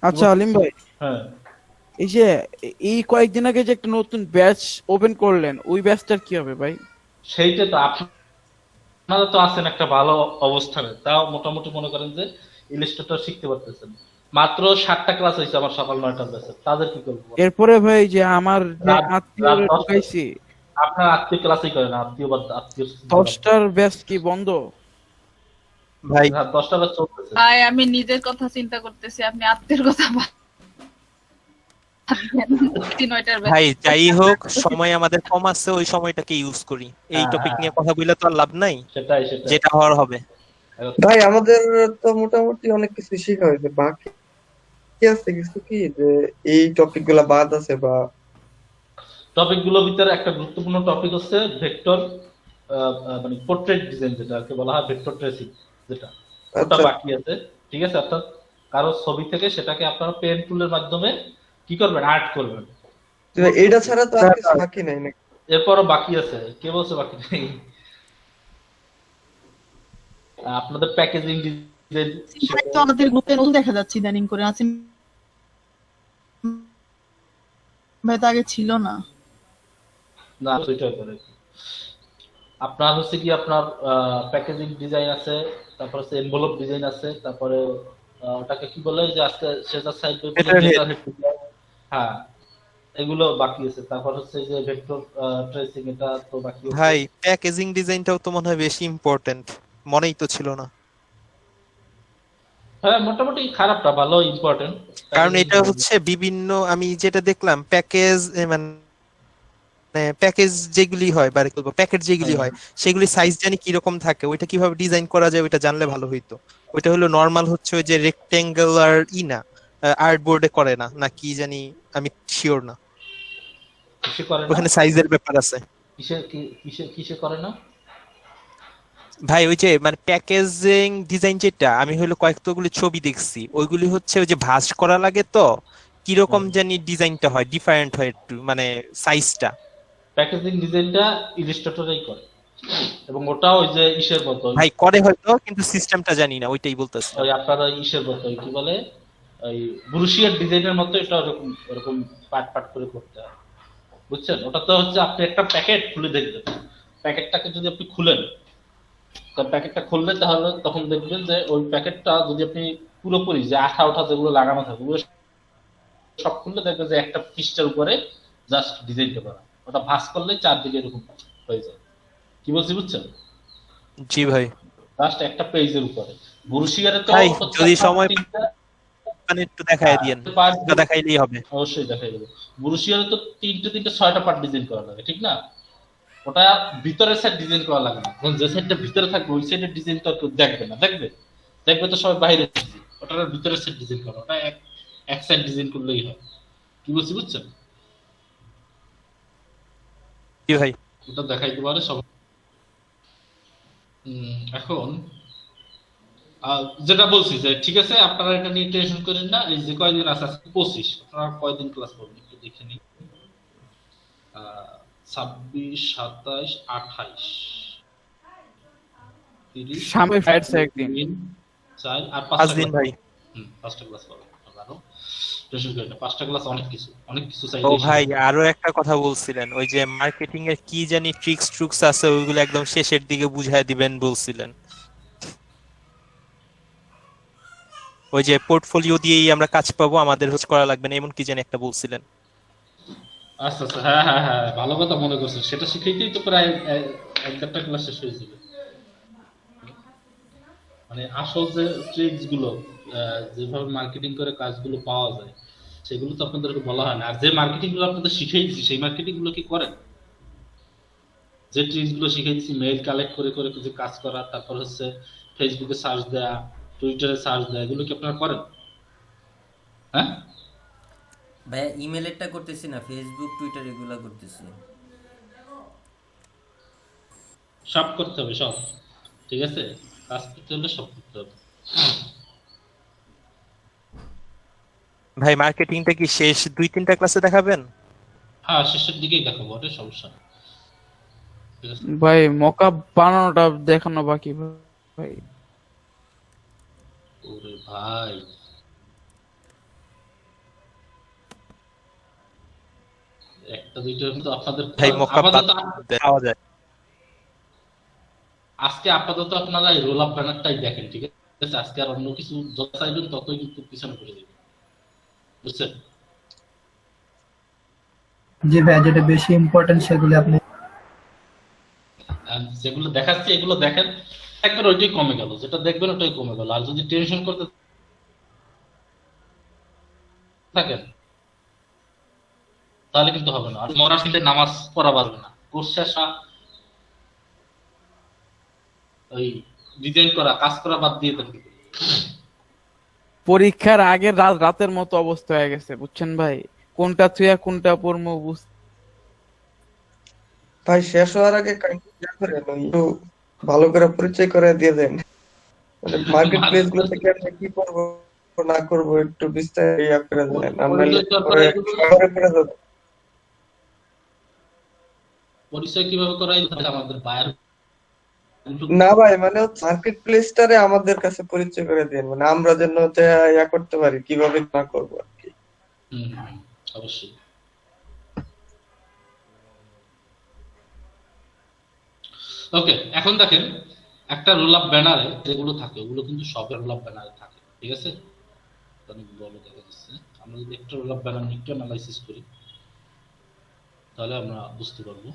আচ্ছা আলিম ভাই, হ্যাঁ, এই যে এই কয়েকদিন আগে যে একটা নতুন ব্যাচ ওপেন করলেন, ওই ব্যাচটার কি হবে ভাই? সেইটা তো আপনারা তো আছেন একটা ভালো অবস্থানে, তাও মোটামুটি মনে করেন যে ইলাস্ট্রেটর শিখতে পারতেছেন। মাত্র 7টা ক্লাস হয়েছে আমার সকাল 9টার ব্যাচে, তাদের কি করবো? এরপরে ভাই যে আমার যে রাত আত্মীয় 10টা ঢুকাইছি, আপনার আত্মীয় ক্লাসই করে না, আত্মীয় 10টার ব্যাচ কি বন্ধ? ভাই রাত 10টা ব্যাচ চলতেছে। ভাই আমি নিজের কথা চিন্তা করতেছি, আপনি আত্মীয়ের কথা ভাবছেন। 9টার ভাই যাই হোক, সময় আমাদের কম আছে, ওই সময়টাকে ইউজ করি। এই টপিক নিয়ে কথা বললে তো আর লাভ নাই, সেটাই যেটা হওয়ার হবে। ভাই আমাদের তো মোটামুটি অনেক কিছু শেখা হয়েছে, বাকি আছে কিছু কি যে এই টপিক গুলা বাদ আছে বা টপিক গুলোর ভিতরে একটা গুরুত্বপূর্ণ টপিক হচ্ছে ভেক্টর, মানে পোর্ট্রেট ডিজাইন, যেটাকে বলা হয় ভেক্টর ট্রেসিং, যেটা ওটা আচ্ছা বাকি আছে। ঠিক আছে, অর্থাৎ কারো ছবি থেকে সেটাকে আপনারা পেন টুলের মাধ্যমে কি করবেন, আর্ট করবেন। এইটা ছাড়া তো আর কিছু বাকি নাই নাকি? এরপরও বাকি আছে, কে বলছে বাকি নেই? আপনাদের প্যাকেজিং ডিজাইন তো আমাদের গ্রুপে নতুন দেখা যাচ্ছে ইদানিং করে, আসিম ভাই তো আগে ছিল না। না, ওইটা করে আপনার হচ্ছে কি, আপনার প্যাকেজিং ডিজাইন আছে, তারপর হচ্ছে এনভেলপ ডিজাইন আছে, তারপরে ওটাকে কি বলে যে আজকে সেজার সাইড হ্যাঁ, এগুলো বাকি আছে। তারপর হচ্ছে যে ভেক্টর ট্রেসিং, এটা তো বাকি আছে। ভাই প্যাকেজিং ডিজাইনটাও তো মনে হয় বেশি ইম্পর্টেন্ট, মনেই তো ছিল না। হ্যাঁ, মোটামুটি খারাপ না, ভালো ইম্পর্টেন্ট। কারণ এটা হচ্ছে বিভিন্ন, আমি যেটা দেখলাম প্যাকেজ, মানে প্যাকেজ যেগুলি হয় বা প্যাকেট যেগুলি হয় সেগুলি সাইজ জানি কিরকম থাকে, ওইটা কিভাবে ডিজাইন করা যায় ওইটা জানলে ভালো হইতো। ওইটা হলো নরমাল হচ্ছে ওই যে রেক্টেঙ্গুলার না, আর্ট বোর্ডে করে না, না কি জানি, আমি শিওর না। কিসে করে না? ওখানে সাইজের ব্যাপার আছে কিসে করে না? ভাই। ওই যে মানে প্যাকেজিং ডিজাইন যেটা, আমি হলো কয়েকগুলি ছবি দেখছি, ওইগুলি হচ্ছে ওই যে ভাঁজ করা লাগে, তো কিরকম জানি ডিজাইনটা হয়, ডিফারেন্ট হয় একটু, মানে সাইজটা। প্যাকেজিং ডিজাইনটা ইলাস্ট্রেটরই করে, এবং ওটা ওই যে ইসের মতো, ভাই করে হয়তো, কিন্তু সিস্টেমটা জানি না, ওইটাই বলতেছি। ওই আপনারা ইসের মতো, কি বলে, ওই ব্রুশিয়ার ডিজাইনের মতো, এটা ওরকম ওরকম পার্ট পার্ট করে করতে হয়, বুঝছেন? ওটা তো হচ্ছে আপনি একটা প্যাকেট খুলে দেখবেন, প্যাকেটটাকে যদি আপনি খুলেন, তো প্যাকেটটা খুললে তাহলে তখন দেখবেন যে ওই প্যাকেটটা যদি আপনি পুরোপুরি যে আঠা ওঠা যেগুলো লাগানো থাকে ওগুলো সব খুললে দেখবেন যে একটা পৃষ্ঠার উপরে জাস্ট ডিজাইনটা করা, ওটা ভাঁজ করলে চারদিকে এরকম হয়ে যায়। কি বলছি, বুঝছেন? জি ভাই। জাস্ট একটা পেজের উপরে। বুরুশিয়ারে তো ভাই হচ্ছে যদি আপনার সময় তিনটা, মানে একটু দেখায় দিয়েন, পাঁচ দেখাইলেই হবে। অবশ্যই দেখাই দেবো। বুরুশিয়ারে তো তিনটে 6টা পার্ট ডিজাইন করা লাগে, ঠিক না? ওটা ভিতরের সাইড ডিজাইন করা লাগে না, কারণ যে সাইডটা ভিতরে থাকবে ওই সাইডের ডিজাইন তো কেউ দেখবে না, দেখবে তো সবাই বাইরে, ওটা ভিতরের সাইড ডিজাইন করা, ওটা এক সাইড ডিজাইন করলেই হয়। কি বলছি, বুঝছেন? জি ভাই। ওটা দেখাইতে পারে সব। এখন যেটা বলছি যে ঠিক আছে, আপনারা এটা নিয়ে টেনশন করেন না। এই যে কয়দিন আছে, আজকে 25, আপনারা কয়দিন ক্লাস করবেন একটু দেখে নিন। 26, 27, 28, 30, সামনে ফ্যাটস একদিন 3, 4 আর 5 5টা দিন ক্লাস। ভাই। 5টা ক্লাস করবেন আরো, টেনশন করেন না। 5টা ক্লাস অনেক কিছু চাই। ও ভাই আরো একটা কথা বলছিলেন, ওই যে মার্কেটিং এর কি জানি ট্রিক্স আছে, ওইগুলো একদম শেষের দিকে বুঝায় দিবেন বলছিলেন। ওই যে পোর্টফোলিও দিয়েই আমরা কাজ পাবো, আমাদের হচ্ছে করা লাগবে না, এমন কি জানি একটা বলছিলেন। আচ্ছা আচ্ছা, হ্যাঁ হ্যাঁ হ্যাঁ, ভালো কথা মনে করছেন। সেটা শিখাইতেই তো প্রায় 1-1.5টা ক্লাস শেষ হয়ে যাবে। মানে আসল যে ট্রিক্স গুলো, যেভাবে মার্কেটিং করে কাজগুলো পাওয়া যায়, সেগুলো তো আপনাদেরকে বলা হয় না। আর যে মার্কেটিং গুলো আপনাদের শিখাইছি, সেই মার্কেটিং গুলো কি করেন? যে ট্রিক্স গুলো শিখাইছি, মেইল কালেক্ট করে করে যে কাজ করা, তারপর হচ্ছে ফেসবুকে সার্চ দেয়া, টুইটারে সার্চ দেয়া, এগুলো কি আপনারা করেন? হ্যাঁ ভাইয়া ইমেলেরটা করতেছি না, ফেসবুক টুইটার এগুলা করতেছি। সব করতে হবে, সব। ঠিক আছে, কাজ করতে হলে সব করতে হবে। ভাই মার্কেটিংটা কি শেষ 2-3টা ক্লাসে দেখাবেন? হ্যাঁ, শেষের দিকেই দেখাবো, ওটা সমস্যা নেই। ঠিক আছে, ভাই মকআপ বানানোটা দেখানো বাকি ভাই। ওরে ভাই, একটা দুইটা কিন্তু আপনাদের ভাই মকআপ আপাতত দেখাওয়া যায়? আজকে আপাতত আপনারা এই রোল আপ ব্যানারটাই দেখেন, ঠিক আছে? আজকে আর অন্য কিছু যত চাইবেন ততই কিন্তু পিছনে পড়ে যাবে, বুঝছেন? যে ভাই যেটা বেশি ইম্পর্টেন্ট সেগুলো আপনি আর যেগুলো দেখাচ্ছি এগুলো দেখেন, একবার ওইটাই কমে গেল, যেটা দেখবেন ওটাই কমে গেল। আর যদি টেনশন করতে থাকেন তাহলে কিন্তু হবে না। আর মরার সিলে নামাজ পড়া পারবে না, কোর্স শেষ ওই ডিজাইন করা কাজ করা বাদ দিয়ে দেন। পরীক্ষার আগের রাতের মতো অবস্থা হয়ে গেছে বুঝছেন ভাই, কোনটা থুয়া কোনটা পড়মু ভাই শেষ হওয়ার আগে একটু ভালো করে পরিচয় করে দিয়ে দেন, মানে মার্কেট প্লেস গুলো থেকে আমরা কি করবো না করবো একটু বিস্তারিত করে দেন, আমরা পরে শহরে পড়ে যাবো। পরিচয় কিভাবে করাই আমাদের বায়ার না ভাই, মানে মার্কেট প্লেসটারে আমাদের কাছে পরিচয় করে দেন, মানে আমরা যেন হচ্ছে ইয়া করতে পারি কিভাবে না করবো আর কি। অবশ্যই। ওকে, এখন দেখেন একটা রোল আপ ব্যানারে যেগুলো থাকে ওগুলো কিন্তু সব রোল আপ ব্যানারে থাকে, ঠিক আছে? অনেক বড় দেখা যাচ্ছে। আমরা যদি একটা রোল আপ ব্যানার একটু অ্যানালাইসিস করি তাহলে আমরা বুঝতে পারবো।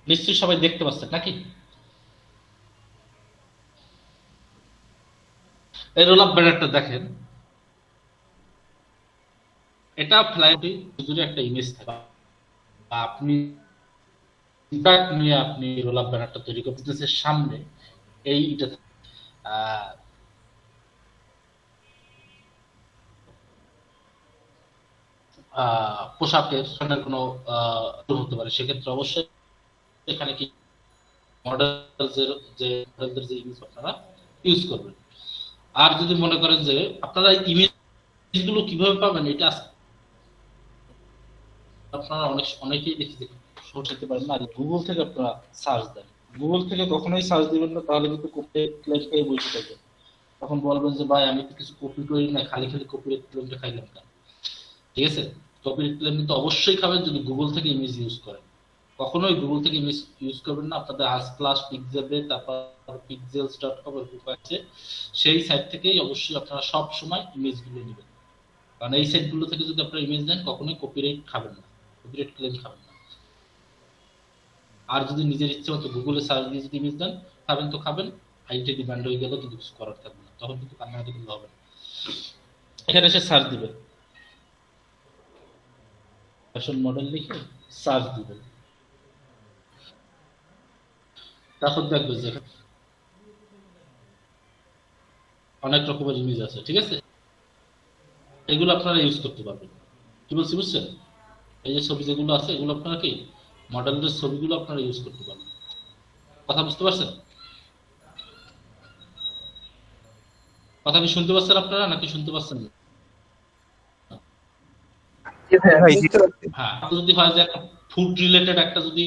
নিশ্চয়ই সবাই দেখতে পাচ্ছেন নাকি? এই রোল আপ ব্যানারটা দেখেন, এটা ফ্লাইটে জুড়ে একটা ইমেজ থাকে। আপনি নিয়ে আপনি রোল আপ ব্যানারটা তৈরি করে বিজনেসের সামনে এইটা পোশাকের কোনো হতে পারে, সেক্ষেত্রে অবশ্যই এখানে কি মডেলসের যে মডেলদের যে ইমেজ আপনারা ইউজ করবেন। আর যদি মনে করেন যে আপনারা ইমেজগুলো কিভাবে পাবেন, এটা আপনারা অনেকেই দেখি সরতে পারেন না, গুগল থেকে আপনারা সার্চ দেন। গুগল থেকে কখনোই সার্চ দিবেন না, তাহলে কিন্তু কপিরাইট পেয়ে বসে থাকবেন। তখন বলবেন যে ভাই আমি তো কিছু কপি করি না, খালি খালি কপিরাইট ক্লেমটা খাইলাম কেন? ঠিক আছে, কপিরাইট ক্লেম কিন্তু অবশ্যই খাবেন যদি গুগল থেকে ইমেজ ইউজ করেন। কখনোই গুগল থেকে ইমেজ ইউজ করবেন না। আপনাদের আর্টপ্লাস পিক্সেলে, তারপর pixels.com আছে, সেই সাইট থেকেই অবশ্যই আপনারা সব সময় ইমেজগুলো নেবেন, কারণ এই সাইটগুলো থেকে যদি আপনারা ইমেজ নেন কখনোই কপিরাইট খাবেন না, কপিরাইট ক্লেম খাবেন না। আর যদি নিজের ইচ্ছে মতো গুগলে সার্চ দিয়ে যদি ইমেজ দেন খাবেন তো খাবেন, আইটি ডিমান্ড হয়ে গেল কিন্তু কিছু করার থাকবে না, তখন কিন্তু কান্নাকাটি করলে হবে না। এখানে এসে সার্চ দিবেন, ফ্যাশন মডেল লিখে সার্চ দিবেন, তারপর দেখবেন যে অনেক রকমের ইমেজ আছে, ঠিক আছে? এগুলো আপনারা ইউজ করতে পারবেন। কি বলছি বুঝছেন? এই যে ছবি যেগুলো আছে এগুলো আপনারা কি মডেলের ছবিগুলো আপনারা ইউজ করতে পারবেন। কথা বুঝতে পারছেন? কথা কি শুনতে পাচ্ছেন আপনারা নাকি শুনতে পাচ্ছেন না? হ্যাঁ, যদি হয় যে একটা ফুড রিলেটেড একটা যদি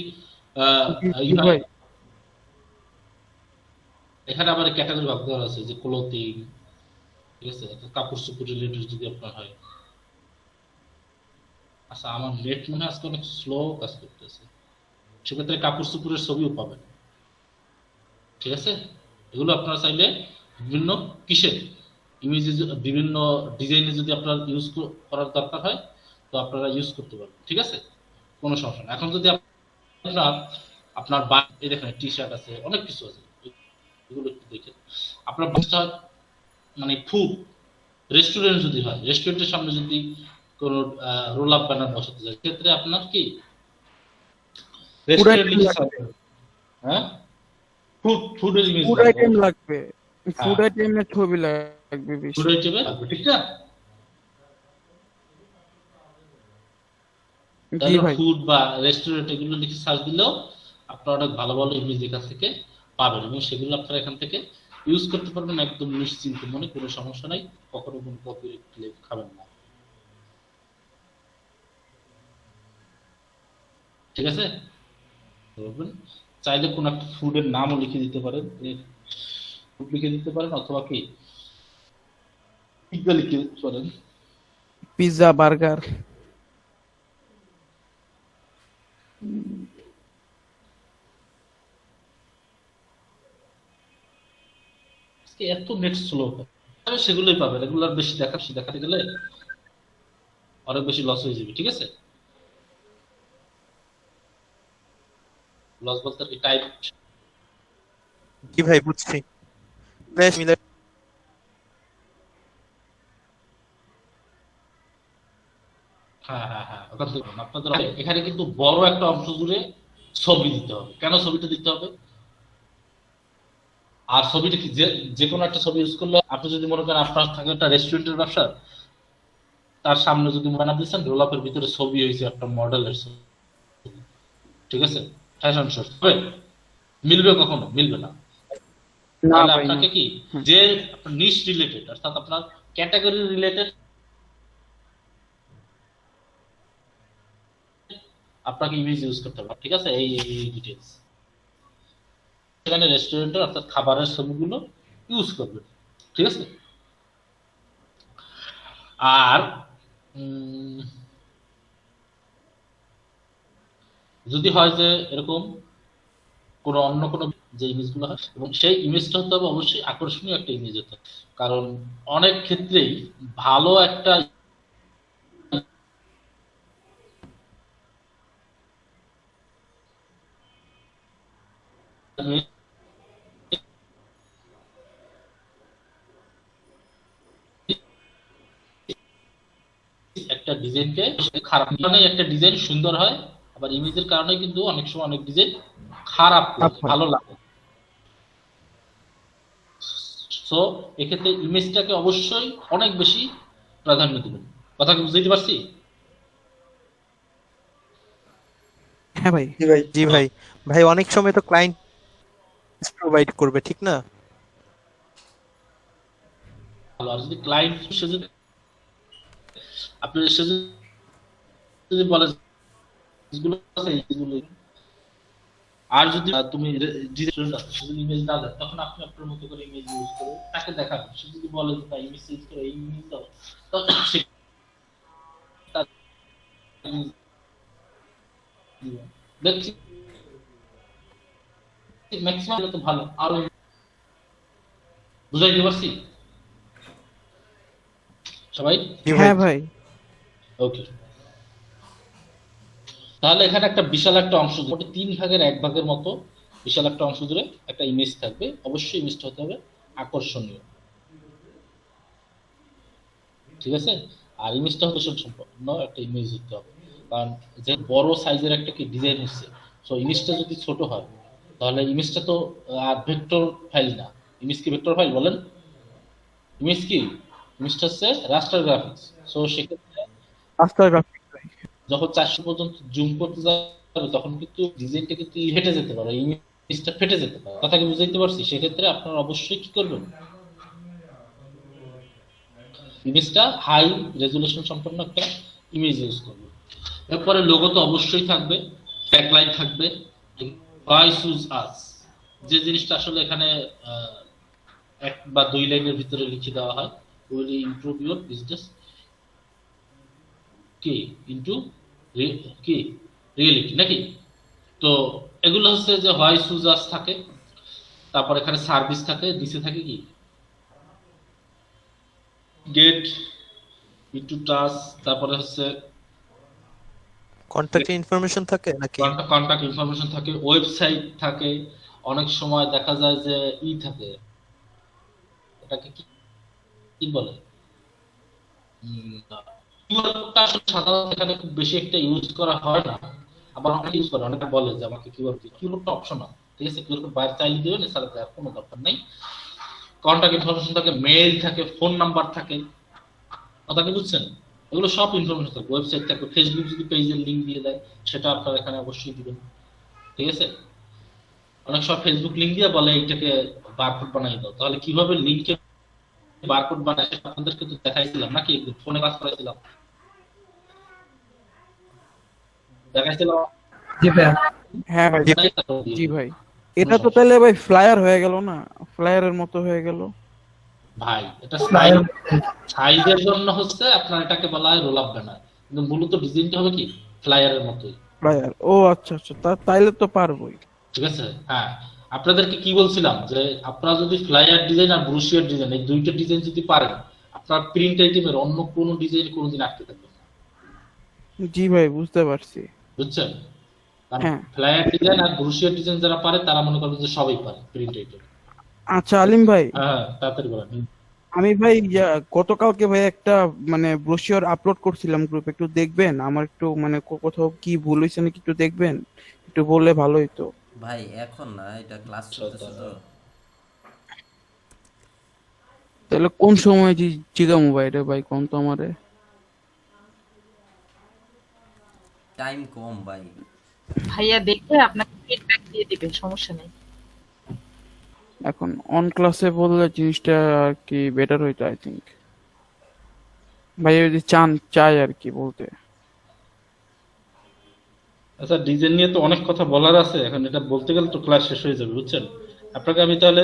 এখানে আবার ক্যাটাগরি ভাগ করা আছে যে ক্লোথিং, ঠিক আছে, কাপড় চোপড় রিলেটেড যদি আপনার হয়। আচ্ছা, আমার নেট মনে হয় আজকে অনেক স্লো কাজ করতেছে, সেক্ষেত্রে কাপড় চোপড়ের ছবিও পাবেন, ঠিক আছে? এগুলো আপনারা চাইলে বিভিন্ন কিসের ইমেজে বিভিন্ন ডিজাইনে যদি আপনার ইউজ করার দরকার হয় তো আপনারা ইউজ করতে পারবেন, ঠিক আছে? কোনো সমস্যা না। এখন যদি আপনার এই দেখেন টি শার্ট আছে, অনেক কিছু আছে, এগুলো একটু দেখেন। আপনার বাসটা মানে ফুড রেস্টুরেন্ট যদি হয়, রেস্টুরেন্টের সামনে যদি কোনো রোল আপ ব্যানার বসাতে যায়, সেক্ষেত্রে আপনার কি রেস্টুরেন্ট লিখে সার্ভ, হ্যাঁ ফুডের ইমেজ ফুড আইটেম লাগবে, ফুড আইটেমের ছবি লাগবে বেশি। ফুড আইটেমে ঠিক না? জি ভাই, ফুড বা রেস্টুরেন্ট এগুলো লিখে সার্চ দিলেও আপনারা অনেক ভালো ভালো ইমেজ এখান থেকে পাবেন, এবং সেগুলো আপনারা এখান থেকে ইউজ করতে পারবেন একদম নিশ্চিন্ত মনে, কোনো সমস্যা নাই, কখনো কোনো কপিরাইট ক্লেম খাবেন না। ঠিক আছে? বলবেন চাইলে কোন একটা ফুডের নামও লিখে দিতে পারেন, ফুড লিখে দিতে পারেন, অথবা কি পিজ্জা লিখে দিতে পারেন। Pizza, burger. এত নেট স্লো, সেগুলোই পাবেন, এগুলো আর বেশি দেখাতে গেলে অনেক বেশি লস হয়ে যাবে। ঠিক আছে? লস বলতে টাইপ। জি ভাই, বুঝছি। বেশ মিলে হ্যাঁ ওখান থেকে আপনাদের এখানে কিন্তু বড় একটা অংশ জুড়ে ছবি দিতে হবে। কেন ছবিটা দিতে হবে? আর ছবিটা কি যে কোনো একটা ছবি ইউজ করলে, আপনি যদি মনে করেন আপনার থাকে একটা রেস্টুরেন্টের ব্যবসা, তার সামনে যদি বানা দিচ্ছেন রোলাপের ভিতরে ছবি হয়েছে একটা মডেলের ছবি, ঠিক আছে, ফ্যাশন শো, হবে মিলবে? কখনো মিলবে না। তাহলে আপনাকে কি যে আপনার নিশ রিলেটেড, অর্থাৎ আপনার ক্যাটাগরি রিলেটেড আপনাকে ইমেজ ইউজ করতে হবে। ঠিক আছে? এই ডিটেইলস সেখানে রেস্টুরেন্টের অর্থাৎ খাবারের ছবিগুলো ইউজ করবেন। ঠিক আছে? আর যদি হয় যে এরকম কোনো অন্য কোনো যে ইমেজগুলো হয়, এবং সেই ইমেজটা হতে হবে অবশ্যই আকর্ষণীয় একটা ইমেজ হতে হবে, কারণ অনেক ক্ষেত্রেই ভালো একটা একটা ডিজাইনকে খারাপ কারণে একটা ডিজাইন সুন্দর হয়, আবার ইমেজের কারণে কিন্তু অনেক সময় অনেক ডিজাইন খারাপ লাগে, ভালো লাগে। সো এক্ষেত্রে ইমেজটাকে অবশ্যই অনেক বেশি প্রাধান্য দিবেন। কথা কি বুঝতে পারছি? হ্যাঁ ভাই। জি ভাই। জি ভাই। ভাই অনেক সময় তো ক্লায়েন্ট প্রোভাইড করবে, ঠিক না? ভালো, আর যদি ক্লায়েন্ট সে যদি আপনি সে যদি বলে যেগুলো আছে এইগুলো, আর যদি তুমি ইমেজ না দেয়, তখন আপনি আপনার মতো করে ইমেজ ইউজ করে তাকে দেখাবেন। সে যদি বলে যে তাই ইমেজ ইউজ করে এই ইমেজ দাও, তখন সে দেখছি ম্যাক্সিমাম তো ভালো। আর বুঝাইতে পারছি সবাই? হ্যাঁ ভাই। ওকে, তাহলে এখানে একটা বিশাল একটা অংশ জুড়ে 3 ভাগের 1 ভাগের মতো বিশাল একটা অংশ জুড়ে একটা ইমেজ থাকবে। অবশ্যই ইমেজটা হতে হবে আকর্ষণীয়। ঠিক আছে? আর ইমেজটা হতে সম্পূর্ণ একটা ইমেজ হতে হবে, কারণ যে বড় সাইজের একটা কি ডিজাইন হচ্ছে, সো ইমেজটা যদি ছোট হয় তাহলে ইমেজটা তো আর ভেক্টর ফাইল না। ইমেজ কি ভেক্টর ফাইল বলেন? ইমেজ কি? ইমেজটা হচ্ছে রাস্টার গ্রাফিক্স। সো সেক্ষেত্রে রাস্টার গ্রাফিক্স যখন 400 পর্যন্ত জুম করতে যাবে তখন কিন্তু ডিজাইনটা কিন্তু ফেটে যেতে পারে, ইমেজটা ফেটে যেতে পারে। কথা কি বুঝাইতে পারছি? সেক্ষেত্রে আপনারা অবশ্যই কি করবেন, ইমেজটা হাই রেজুলেশন সম্পন্ন একটা ইমেজ ইউজ করবেন। এরপরে লোগো তো অবশ্যই থাকবে, ট্যাগলাইন থাকবে, হোয়াই চুজ আস, যে জিনিসটা আসলে এখানে 1 বা 2 লাইনের ভিতরে লিখে দেওয়া হয়, উইল ইমপ্রুভ ইউর বিজনেস কি ইনটু কি রিয়েলিটি, নাকি? তো এগুলো হচ্ছে যে হোয়াই চুজ আস থাকে, তারপর এখানে সার্ভিস থাকে, নিচে থাকে কি গেট ইনটু টাচ, তারপরে হচ্ছে কন্টাক্ট ইনফরমেশন থাকে নাকি? কন্টাক্ট ইনফরমেশন থাকে, ওয়েবসাইট থাকে, অনেক সময় দেখা যায় যে থাকে এটাকে কি কি বলে? কিউআর কোডটা আসলে সাধারণত এখানে খুব বেশি একটা ইউজ করা হয় না, আবার অনেকে ইউজ করে, অনেকে বলে যে আমাকে কিউআর কোডটা অপশনাল, ঠিক আছে? কিউআর কোড বাইরে চাইলে দিবেন, এছাড়া দেওয়ার কোনো দরকার নেই। কন্টাক্ট ইনফরমেশন থাকে, মেইল থাকে, ফোন নাম্বার থাকে, কথা কি বুঝছেন? এগুলো সব ইনফরমেশন থাকে, ওয়েবসাইট থাকে, ফেসবুক যদি পেজের লিংক দিয়ে দেয় সেটা আপনারা এখানে অবশ্যই দিবেন, ঠিক আছে? অনেক সব ফেসবুক লিংক দিয়ে বলে এইটাকে বারকোড বানাই দাও, তাহলে কিভাবে লিংকে বারকোড বানায় সেটা আপনাদেরকে তো দেখাইছিলাম নাকি, ফোনে কাজ করাইছিলাম, দেখাইছিলাম। জি ভাইয়া। হ্যাঁ ভাই, নাই তারপর দিয়ে জি দিবেন। ভাই। এটা তো তাহলে ভাই ফ্লায়ার হয়ে গেল না, ফ্লায়ারের মতো হয়ে গেল। ভাই এটা Flyer সাইজের জন্য হচ্ছে আপনার এটাকে বলা হয় রোল আপ ব্যানার, কিন্তু মূলত ডিজাইনটা হবে কি ফ্লায়ারের মতোই, ফ্লায়ার, ও আচ্ছা আচ্ছা, তাইলে তো পারবোই। ঠিক আছে? হ্যাঁ, আপনাদেরকে কি বলছিলাম যে আপনারা যদি ফ্লায়ার ডিজাইন আর ব্রোশিয়ার ডিজাইন এই দুইটা ডিজাইন যদি পারেন, আপনার প্রিন্ট আইটেমের অন্য কোনো ডিজাইন কোনোদিন আটকে থাকবে না, জি ভাই, বুঝতে পারছি। বুঝছেন? কারণ হ্যাঁ। ফ্লায়ার ডিজাইন আর ব্রোশিয়ার ডিজাইন যারা পারে তারা মনে করবে যে সবই পারে প্রিন্ট আইটেম। আচ্ছা আলিম ভাই, হ্যাঁ, তাড়াতাড়ি বলেন। আমি ভাই গতকালকে ভাই একটা মানে ব্রোশিওর আপলোড করছিলাম গ্রুপে, একটু দেখবেন? আমার একটু মানে কোথাও কি ভুল হয়েছে নাকি একটু দেখবেন, একটু বললে ভালো হইতো। ভাই এখন না, এটা ক্লাস চলতেছে তো। তাহলে কোন সময় জিগামু ভাই রে ভাই, কোন তো আমারে? টাইম কম ভাই। ভাইয়া দেখে আপনাকে ফিডব্যাক দিয়ে দিবে, সমস্যা নেই। এখন অন ক্লাসে বললে জিনিসটা আর কি বেটার হইতো আই থিংক। ভাই যদি চাই আর কি বলতে। আচ্ছা, ডিজাইন নিয়ে তো অনেক কথা বলার আছে, এখন এটা বলতে গেলে তো ক্লাস শেষ হয়ে যাবে, বুঝছেন? আপনাকে আমি তাহলে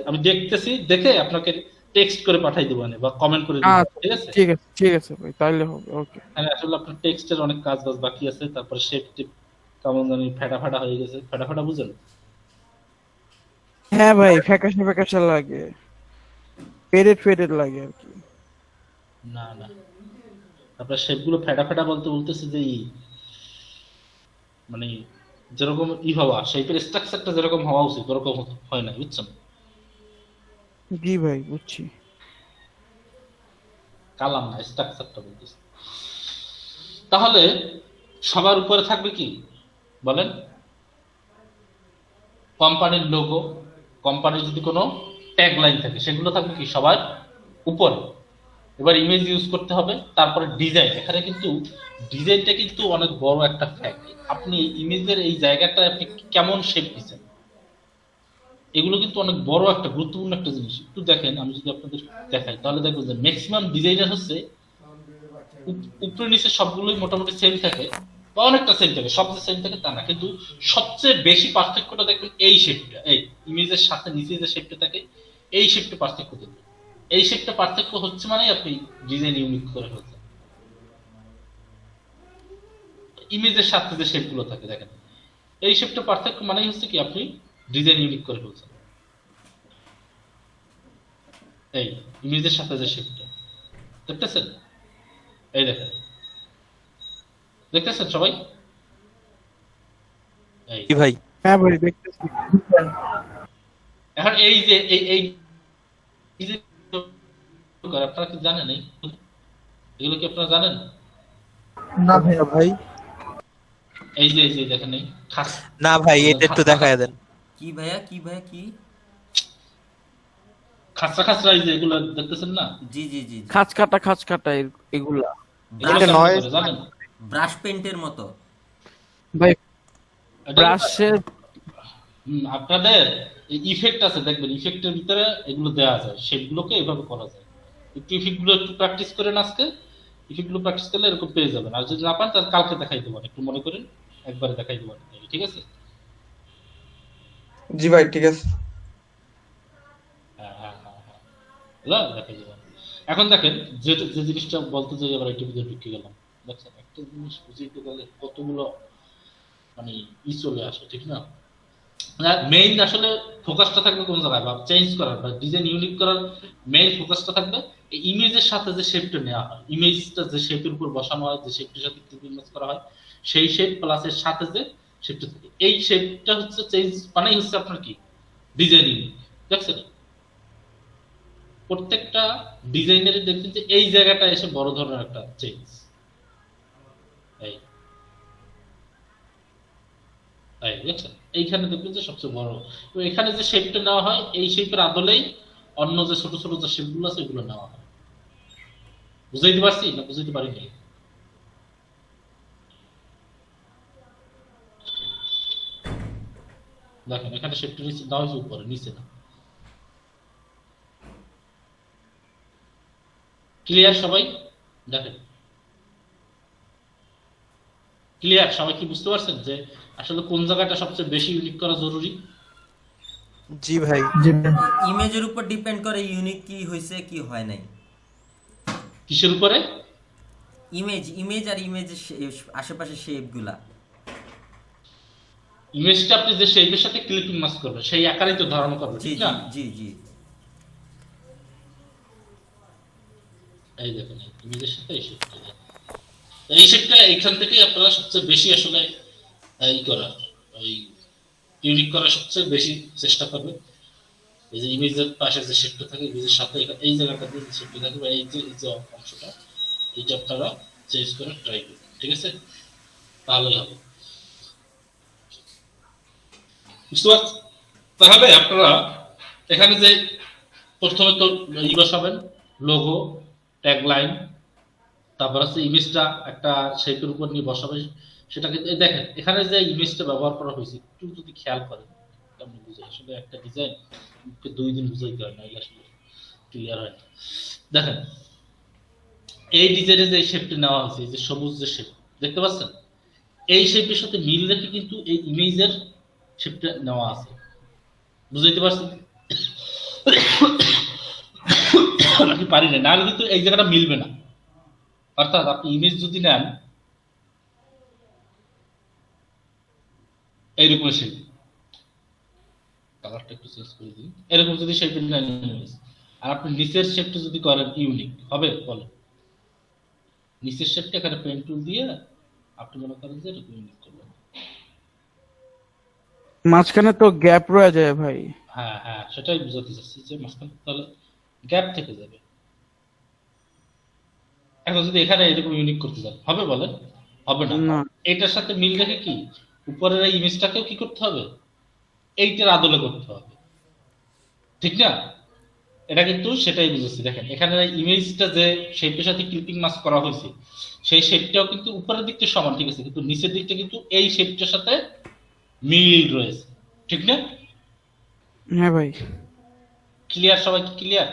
আমি দেখতেছি, দেখে আপনাকে টেক্সট করে পাঠাই দেবো বা কমেন্ট করে দেবো, ঠিক আছে? ঠিক আছে ভাই, তাইলে হবে। ওকে। হ্যাঁ, আসলে আপনার টেক্সটের অনেক কাজ বাকি আছে, তারপরে শেপ টিপ কেমন জানি ফাটা হয়ে গেছে, ফাটা বুঝেন? হ্যাঁ ভাই, ফ্যাকাশে ফ্যাকাশে লাগে, ফেডেড লাগে আর কি। না না, আপনার শেপ গুলো ফাটা বলতেছে যে মানে যেরকম হওয়া, শেপের স্ট্রাকচারটা যেরকম হওয়া উচিত ওরকম হয় না, বুঝছেন? জি ভাই, বুঝছি। কালাম না, স্ট্রাকচারটা বলতেছে। তাহলে সবার উপরে থাকবে কি বলেন? কোম্পানির লোগো, কোম্পানির যদি কোনো ট্যাগ লাইন থাকে সেগুলো থাকবে কি সবার উপরে। এবার ইমেজ ইউজ করতে হবে, তারপরে ডিজাইন। এখানে কিন্তু ডিজাইনটা কিন্তু অনেক বড় একটা ফ্যাক্ট। আপনি ইমেজের এই জায়গাটা আপনি কেমন শেপ দিচ্ছেন, এগুলো কিন্তু অনেক বড় একটা গুরুত্বপূর্ণ একটা জিনিস। একটু দেখেন, আমি যদি আপনাদের দেখাই তাহলে দেখবেন যে ম্যাক্সিমাম ডিজাইনার হচ্ছে উপরে নিচে সবগুলোই মোটামুটি সেম থাকে, বা অনেকটা সেম থাকে, সব যে সেম থাকে তা না, কিন্তু সবচেয়ে বেশি পার্থক্যটা দেখবেন এই শেপটা, এই ইমেজের সাথে নিচে যে শেপটা থাকে এই শেপটা পার্থক্য দেখবেন। এই শেপটা পার্থক্য হচ্ছে মানে আপনি ডিজাইন ইউনিক করে ফেলছেন। ইমেজের সাথে যে শেপগুলো থাকে দেখেন, এই শেপটা পার্থক্য মানেই হচ্ছে কি আপনি ডিজাইন ইউনিক করে ফেলছেন। এই ইমেজের সাথে যে শেপটা দেখতেছেন, এই দেখতেছেন সবাই? কি ভাই? হ্যাঁ ভাই, দেখতেছি। এখন এই যে এই যে আপনারা কি জানেন এগুলো কি আপনারা জানেন? না ভাইয়া। ভাই এই যে দেখেন, এই খাস না ভাই, এটা একটু দেখায় দেন। কি ভাইয়া কি? খাসরা এই যে এগুলো দেখতেছেন না? জি জি জি। খাঁচ কাটা এগুলা এগুলো এটা কেমন নয়েজ করে জানেন? ব্রাশ পেইন্টের মতো। ভাই। এটা ব্রাশের আপনাদের ইফেক্ট আছে, দেখবেন ইফেক্টের ভিতরে এগুলো দেওয়া যায়, শেপগুলোকে এভাবে করা যায়। একটু ইফেক্টগুলো একটু প্র্যাকটিস করেন, আজকে ইফেক্টগুলো প্র্যাকটিস করলে এরকম পেয়ে যাবেন। আর যদি না পান তাহলে কালকে দেখাই দেবেন, একটু মনে করেন একবারে দেখাই দেবেন, ঠিক আছে? জি ভাই, ঠিক আছে। হ্যাঁ, দেখাই দেবেন। এখন দেখেন যে জিনিসটা বলতে যাই, আবার একটু ভিতরে ঢুকে গেলাম। দেখছেন একটা জিনিস বুঝতে গেলে কতগুলো মানে চলে আসে, ঠিক না? মেইন আসলে ফোকাসটা থাকবে কোন জায়গায়, বা চেঞ্জ করার বা ডিজাইন ইউনিক করার মেইন ফোকাসটা থাকবে এই ইমেজের সাথে যে শেপটা নেওয়া হয়, ইমেজটা যে শেপের উপর বসানো হয়, যে শেপটার সাথে ইমেজ করা হয়, সেই শেপ প্লাসের সাথে যে শেপটা থাকে, এই শেপটা হচ্ছে চেঞ্জ মানেই হচ্ছে আপনার কি ডিজাইন ইউনিক। দেখছেন প্রত্যেকটা ডিজাইনারই দেখবেন যে এই জায়গাটা এসে বড় ধরনের একটা চেঞ্জ। এই এই দেখছেন, এইখানে দেখবেন যে সবচেয়ে বড়, তো এখানে যে শেপটা নেওয়া হয় এই শেপের আদলেই অন্য যে ছোট ছোট যে শেপগুলো আছে এগুলো নেওয়া হয়। বুঝাইতে পারছি না বুঝাইতে পারিনি? দেখেন এখানে শেপটা নিচে দেওয়া হয়েছে, উপরে নিচে না। ক্লিয়ার সবাই? দেখেন ক্লিয়ার সবাই? কি বুঝতে পারছেন যে আসলে কোন জায়গাটা সবচেয়ে বেশি ইউনিক করা জরুরি? জি ভাই। জি ভাইয়া। ইমেজের উপর ডিপেন্ড করে ইউনিক কি হয়েছে কি হয় নাই। কিসের উপরে? ইমেজ আর ইমেজের আশেপাশে শেপগুলা। ইমেজটা আপনি যে শেপের সাথে ক্লিপিং মাস্ক করবেন সেই আকারেই তো ধারণ করবে, জি ঠিক জি না? জি জি। এই দেখেন ইমেজের সাথে এই শেপটা, এই শেপটা এইখান থেকেই আপনারা সবচেয়ে বেশি আসলে এই করা, এই ইউনিক করা সবচেয়ে বেশি চেষ্টা করবে। এই যে ইমেজের পাশে যে শেপটা থাকে, ইমেজের সাথে এই জায়গাটা দিয়ে যে শেপটা থাকে বা এই যে অংশটা, এইটা আপনারা চেঞ্জ করে ট্রাই করবেন, ঠিক আছে? তাহলেই হবে। বুঝতে পারছেন? তাহলে আপনারা এখানে যে প্রথমে তো বসাবেন লোগো, ট্যাগলাইন, তারপর হচ্ছে ইমেজটা একটা শেপের উপর নিয়ে বসাবে। সেটা কিন্তু দেখেন এখানে যে ইমেজটা ব্যবহার করা হয়েছে একটু যদি খেয়াল করেন আপনি বুঝে, আসলে একটা ডিজাইন 2 দিন বুঝাইতে হয় না, আসলে ক্লিয়ার হয় না। দেখেন এই ডিজাইনে যে শেপটি নেওয়া হয়েছে, যে সবুজ যে শেপ দেখতে পাচ্ছেন, এই শেপের সাথে মিল রেখে কিন্তু এই ইমেজের শেপটা নেওয়া আছে। বুঝাইতে পারছেন নাকি পারি না? নাহলে কিন্তু এই জায়গাটা মিলবে না। অর্থাৎ আপনি ইমেজ যদি নেন এইরকম শেপ, কালারটা একটু চেঞ্জ করে দিই, এরকম যদি শেপ নেন ইমেজ, আর আপনি নিচের শেপটা যদি করেন ইউনিক হবে, বলেন নিচের শেপটা এখানে পেন টুল দিয়ে আপনি মনে করেন যে এরকম ইউনিক করবেন। মাঝখানে তো গ্যাপ রয়ে যায় ভাই। হ্যাঁ হ্যাঁ, সেটাই বুঝাতে চাচ্ছি যে মাঝখানে তাহলে গ্যাপ থেকে যাবে। এখন যদি এখানে এরকম ইউনিক করতে যান হবে, বলেন হবে না? না। এটার সাথে মিল রেখে কি উপরের এই ইমেজটাকেও কি করতে হবে, এইটার আদলে করতে হবে, ঠিক না? এটা কিন্তু সেটাই বুঝেছি। দেখেন এখানে ইমেজটা যে শেপের সাথে ক্লিপিং মাস্ক করা হয়েছে সেই শেপটাও কিন্তু উপরের দিকটা সমান, ঠিক আছে, কিন্তু নিচের দিকটা কিন্তু এই শেপটার সাথে মিল রয়েছে, ঠিক না? হ্যাঁ ভাই। ক্লিয়ার সবাই? কি ক্লিয়ার?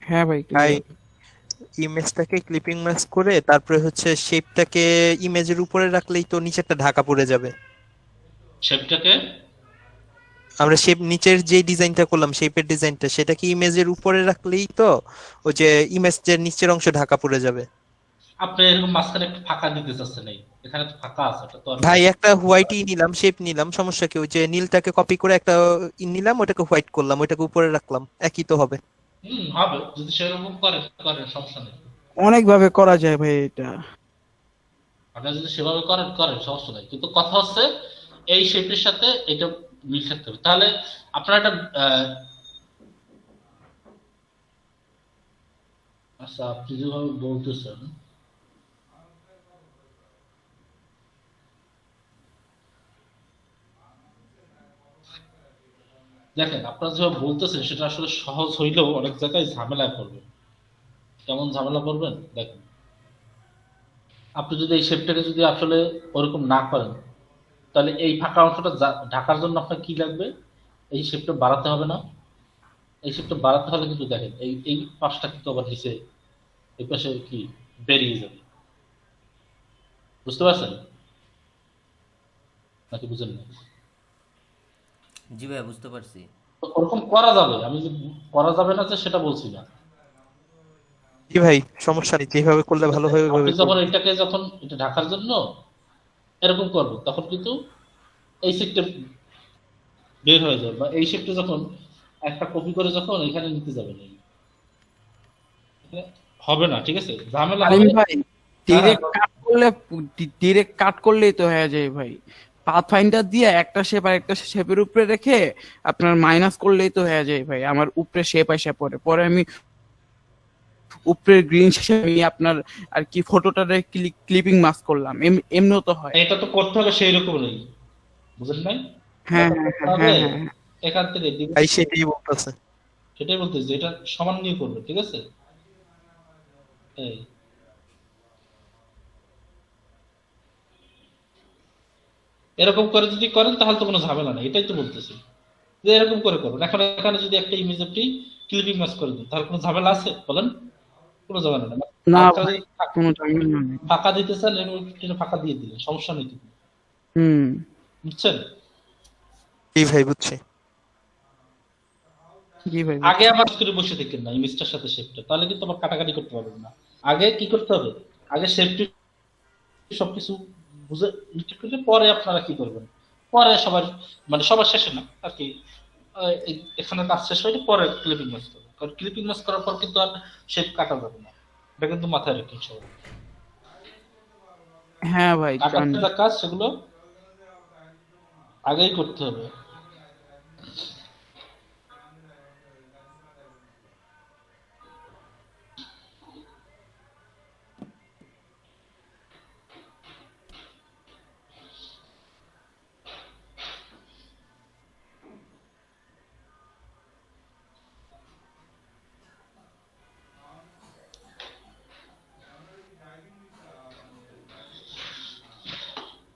হ্যাঁ ভাই। ভাই ইমেজটাকে ক্লিপিং মাস্ক করে তারপরে হচ্ছে শেপটাকে ইমেজের উপরে রাখলেই তো নিচেরটা ঢাকা পড়ে যাবে। শেপটাকে আমরা শেপ নিচের যে ডিজাইনটা করলাম, শেপের ডিজাইনটা, সেটা কি ইমেজের উপরে রাখলেই তো ওই যে ইমেজের নিচের অংশ ঢাকা পড়ে যাবে। আপনি এরকম মাঝখানে একটু ফাঁকা দিতে চাচ্ছেন, এই এখানে তো ফাঁকা আছে, এটা তো আর ভাই একটা হোয়াইটই নিলাম, শেপ নিলাম, সমস্যা কি? ওই যে নীলটাকে কপি করে একটা নিলাম, ওটাকে হোয়াইট করলাম, ওটাকে উপরে রাখলাম, একই তো হবে। হবে যদি সেরকম করেন করেন, সমস্যা নেই। অনেক ভাবে করা যায় ভাই এটা। আপনারা যদি সেভাবে করেন করেন, সমস্যা নাই, কিন্তু কথা হচ্ছে এই শেপের সাথে এটা মিল থাকতে হবে। তাহলে আপনারা একটা আচ্ছা আপনি যেভাবে বলতেছেন দেখেন, আপনারা যেভাবে বলতেছেন সেটা আসলে সহজ হইলেও অনেক জায়গায় ঝামেলায় পড়বে। কেমন ঝামেলা পড়বেন? দেখেন আপনি যদি এই শেপটাকে যদি আসলে ওরকম না করেন তাহলে এই ফাঁকা অংশটা ঢাকার জন্য আপনার কি লাগবে? এই শেপটা বাড়াতে হবে না? এই শেপটা বাড়াতে হলে কিন্তু দেখেন এই এই পাশটা কিন্তু আবার নিচে এই পাশে কি বেরিয়ে যাবে। বুঝতে পারছেন নাকি বুঝেন না? জি ভাই বুঝতে পারছি। তো ওরকম করা যাবে, আমি যে করা যাবে না যে সেটা বলছি না। জি ভাই সমস্যা নেই, যেভাবে করলে ভালো হবে আপনি ওইভাবে যখন করব। এটাকে যখন এটা ঢাকার জন্য এরকম করবো তখন কিন্তু এই শেপটা বের হয়ে যাবে, বা এই শেপটা যখন একটা কপি করে যখন এখানে নিতে যাবে না, এখানে হবে না, ঠিক আছে, ঝামেলা আলিম হবে। ভাই ডিরেক্ট কাট করলেই তো হয়ে যায় ভাই। পাথ ফাইন্ডার দিয়ে একটা শেপ আর একটা শেপের উপরে রেখে আপনার মাইনাস করলেই তো হয়ে যায় ভাই। আমার উপরে শেপ আসে পরে পরে আমি উপরে গ্রিন শেষে আমি আপনার আর কি ফটোটারে ক্লিপিং মাস্ক করলাম, এমনিও তো হয়। এটা তো করতে হবে সেই রকম নেই, বুঝলেন নাই? হ্যাঁ এটা হ্যাঁ করতে হ্যাঁ হবে হ্যাঁ হ্যাঁ। এখান থেকে ভাই সেটাই বলতেছে। সেটাই বলতেছি যে এটা সমান নিয়ে করবে, ঠিক আছে? এই এরকম করে যদি করেন তাহলে তো কোনো ঝামেলা নেই, এটাই তো বলতেছি যে এরকম করে করবেন। এখন এখানে যদি একটা ইমেজ আপনি ক্লিপিং মাস্ক করে দেন তাহলে কোনো ঝামেলা আছে বলেন? কোনো ঝামেলা নেই। না মাঝখানে ভাই, যদি কোনো ঝামেলা নেই। ফাঁকা দিতে চান এটা ফাঁকা দিয়ে দিলেন, সমস্যা নেই কিন্তু, হুম। বুঝছেন? জি ভাই বুঝছি। জি ভাই। আগে আবার করে বসে থাকেন না ইমেজটার সাথে শেপটা, তাহলে কিন্তু আবার কাটাকাটি করতে পারবেন না। আগে কি করতে হবে, আগে শেপটি সবকিছু বুঝে নিশ্চিত করলে পরে আপনারা কি করবেন, পরে সবার মানে সবার শেষে না আর কি, এখানে কাজ শেষ হয়ে পরে ক্লিপিং মাস্ক করবেন, কারণ ক্লিপিং মাস্ক করার পর কিন্তু আর শেপ কাটা যাবে না, এটা কিন্তু মাথায় রাখেন সবাই। হ্যাঁ ভাই জানি। কাটার কাজ সেগুলো আগেই করতে হবে।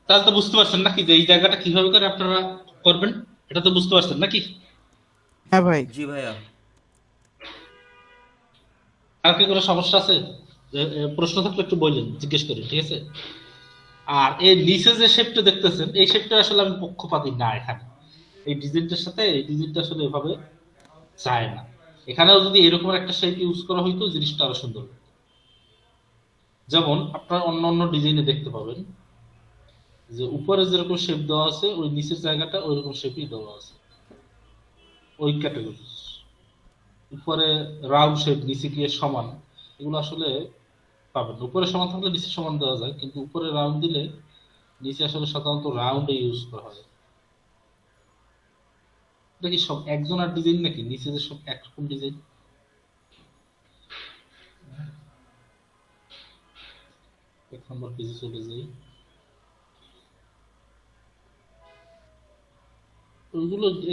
তাহলে তো বুঝতে পারছেন নাকি যে এই জায়গাটা কিভাবে করে আপনারা করবেন, এটা তো বুঝতে পারছেন নাকি? হ্যাঁ ভাই। জি ভাইয়া। আর কি কোনো সমস্যা আছে? প্রশ্ন থাকলে একটু বললেন, জিজ্ঞেস করেন, ঠিক আছে? আর এই নিচে যে শেপটা দেখতেছেন এই শেপটা আসলে আমি পক্ষপাতী না, এখানে এই ডিজাইনটার সাথে এই ডিজাইনটা আসলে এভাবে যায় না। এখানেও যদি এরকম একটা শেপ ইউজ করা হইতো জিনিসটা আরো সুন্দর হতো। যেমন আপনার অন্য অন্য ডিজাইনে দেখতে পাবেন যে উপরে যেরকম শেপ দেওয়া আছে ওই নিচের জায়গাটা ওইরকম শেপই দেওয়া আছে, ওই ক্যাটাগরি। উপরে রাউন্ড শেপ নিচে গিয়ে সমান, এগুলো আসলে পাবেন। উপরে সমান থাকলে নিচে সমান দেওয়া যায়, কিন্তু উপরে রাউন্ড দিলে নিচে আসলে সাধারণত রাউন্ডে ইউজ করা হয়। এটা কি সব একজনের ডিজাইন নাকি নিচে যে সব একরকম ডিজাইন? এক নম্বর পেজে চলে যাই,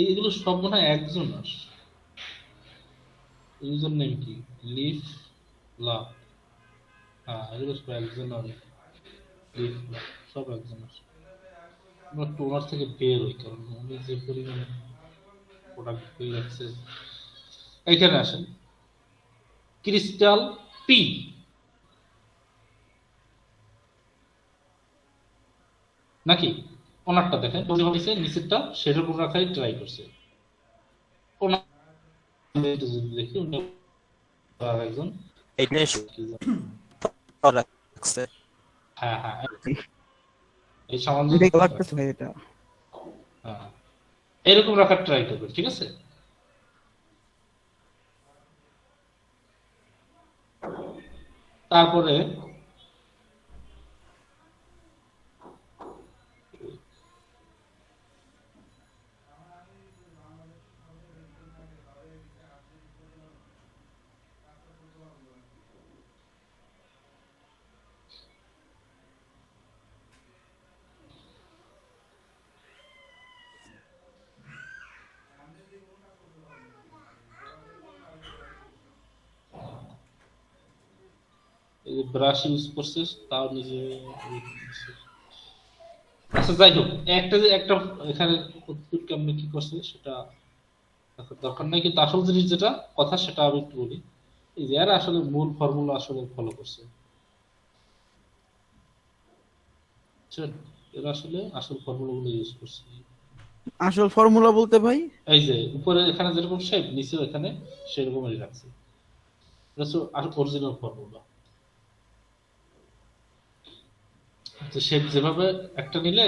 এইগুলো সব মনে হয় একজনের। ইউজার নেম কি লিফ লাভ, হ্যাঁ এগুলো সব একজনের, লিফ লাভ সব একজনের। আমরা একটু ওনার থেকে বের হই, কারণ উনি যে পরিমাণে প্রোডাক্ট পেয়ে যাচ্ছে। এইখানে আসেন, ক্রিস্টাল পি, নাকি ওনারটা দেখেন নিচেরটা সেরকম রাখাই ট্রাই করছে। দেখি একজন হ্যাঁ হ্যাঁ এই সামান্য লাগতেছে ভাই এটা। হ্যাঁ এরকম রাখার ট্রাই করবেন, ঠিক আছে? তারপরে ব্রাশ ইউজ করছিস তাও নিজে। আচ্ছা যাই হোক, একটা এখানে কেমন কি করছে সেটা দরকার নাই, কিন্তু আসল জিনিস যেটা কথা সেটা আমি একটু বলি। এই যে এরা আসলে মূল ফর্মুলা আসলে ফলো করছে, এরা আসলে আসল ফর্মুলা গুলো ইউজ করছে। আসল ফর্মুলা বলতে ভাই এই যে উপরে এখানে যেরকম শেপ নিচেও এখানে সেরকমই রাখছে, এটা হচ্ছে অরিজিনাল ফর্মুলা। তো শেপ যেভাবে একটা নিলে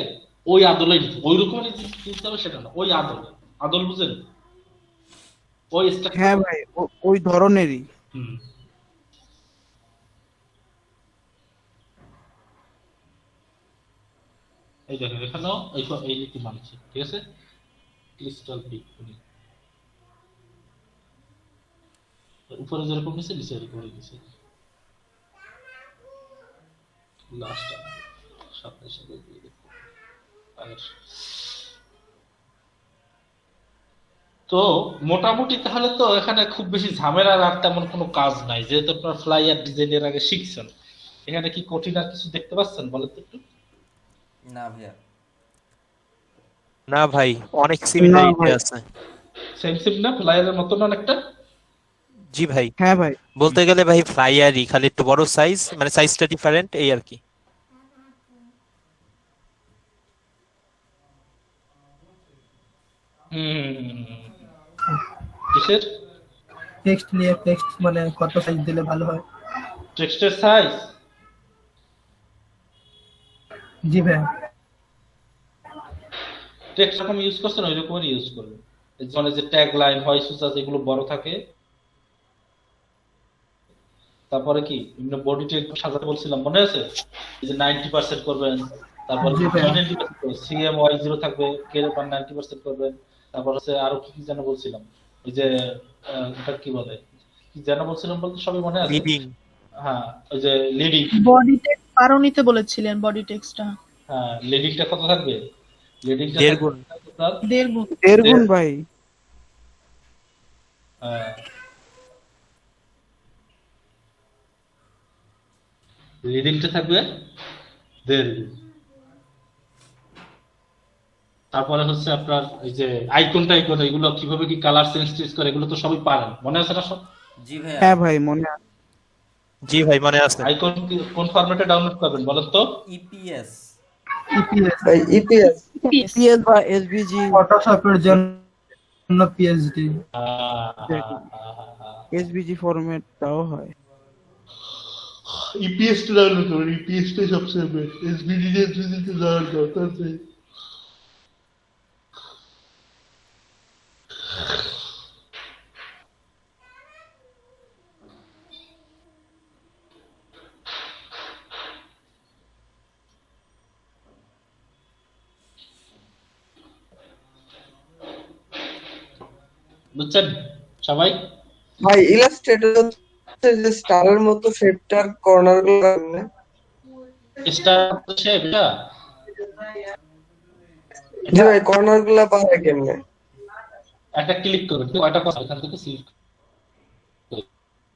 ওই আদলেই নিতে, ওই রকম নিতে হবে সেটা না, ওই আদলে, আদল বুঝেন ওই স্ট্রাকচার। হ্যাঁ ভাই ওই ধরনেরই। এই দেখেন এখানেও এই নীতি মানছে, ঠিক আছে। ক্রিস্টাল পিক উপরে যেরকম নিচে নিচে এরকম নিচে লাস্ট সাথে সাথে দিয়ে দেখো। তো মোটামুটি তাহলে তো এখানে খুব বেশি ঝামেলার আর তেমন কোনো কাজ নাই, যেহেতু আপনার ফ্লাইয়ার ডিজাইনের আগে শিখছেন। এখানে কি কঠিন আর কিছু দেখতে পাচ্ছেন বলেন তো একটু? না ভাইয়া। না ভাই, অনেক সিমিলারিটি আছে। সেম সেম না, ফ্লাইয়ারের মতন অনেকটা। জি ভাই, হ্যাঁ ভাই, বলতে গেলে ভাই ফ্লাইয়ারই, খালি একটু বড় সাইজ, মানে সাইজটা ডিফারেন্ট এই আর কি। কিসের টেক্সট নিয়ে, টেক্সট মানে কত সাইজ দিলে ভালো হয়? টেক্সটের সাইজ? জি ভাইয়া। টেক্সট যখন ইউজ করছেন ওই রকমই ইউজ করবেন। মানে যে ট্যাগ লাইন হয় সুচাস এগুলো বড় থাকে। তারপরে কি বডিটা একটু সাজাতে বলছিলাম মনে আছে, এই যে 90% করবেন, তারপর CMY0 থাকবে, K-র 90% করবেন, তারপর হচ্ছে আরো কি যেন বলছিলাম, ওই যে এটা কি বলে, কি যেন বলছিলাম বলতে সবই মনে আছে? লিডিং। হ্যাঁ, ওই যে লিডিং। বডি টেক্সট পারো নিতে বলেছিলেন, বডি টেক্সটটা। হ্যাঁ, লিডিংটা কত থাকবে? লিডিংটা 1.5 গুণ। 1.5 গুণ। 1.5 গুণ ভাই। হ্যাঁ, লিডিংটা থাকবে 1.5 গুণ। তারপরে হচ্ছে আপনার এই যে আইকন টাইকন এগুলো কিভাবে কি কালার চেঞ্জ করে এগুলো তো সবই পারেন, মনে আছে না সব? জি ভাইয়া। হ্যাঁ ভাই মনে আছে। জি ভাই মনে আছে। আইকন কোন ফরম্যাটে ডাউনলোড করবেন বলেন তো? ইপিএস। ইপিএস ভাই ইপিএস পিএস বা এসভিজি, ফটোশপের জন্য পিএসডি। এসভিজি ফরম্যাটটাও হয়। ইপিএস টা ডাউনলোড করুন, ইপিএস টা সবচেয়ে বেস্ট। এসভিজি তে যাওয়ার দরকার নেই। বুঝছেন সবাই? ভাই ইলাস্ট্রেটর হচ্ছে যে স্টারের মতো শেপটার কর্নার গুলো কেমনে? স্টার শেপ এটা জি ভাই, কর্নার গুলা পারে কেমনে? একটা ক্লিক করবেন, কয়টা কথা এখান থেকে সিলেক্ট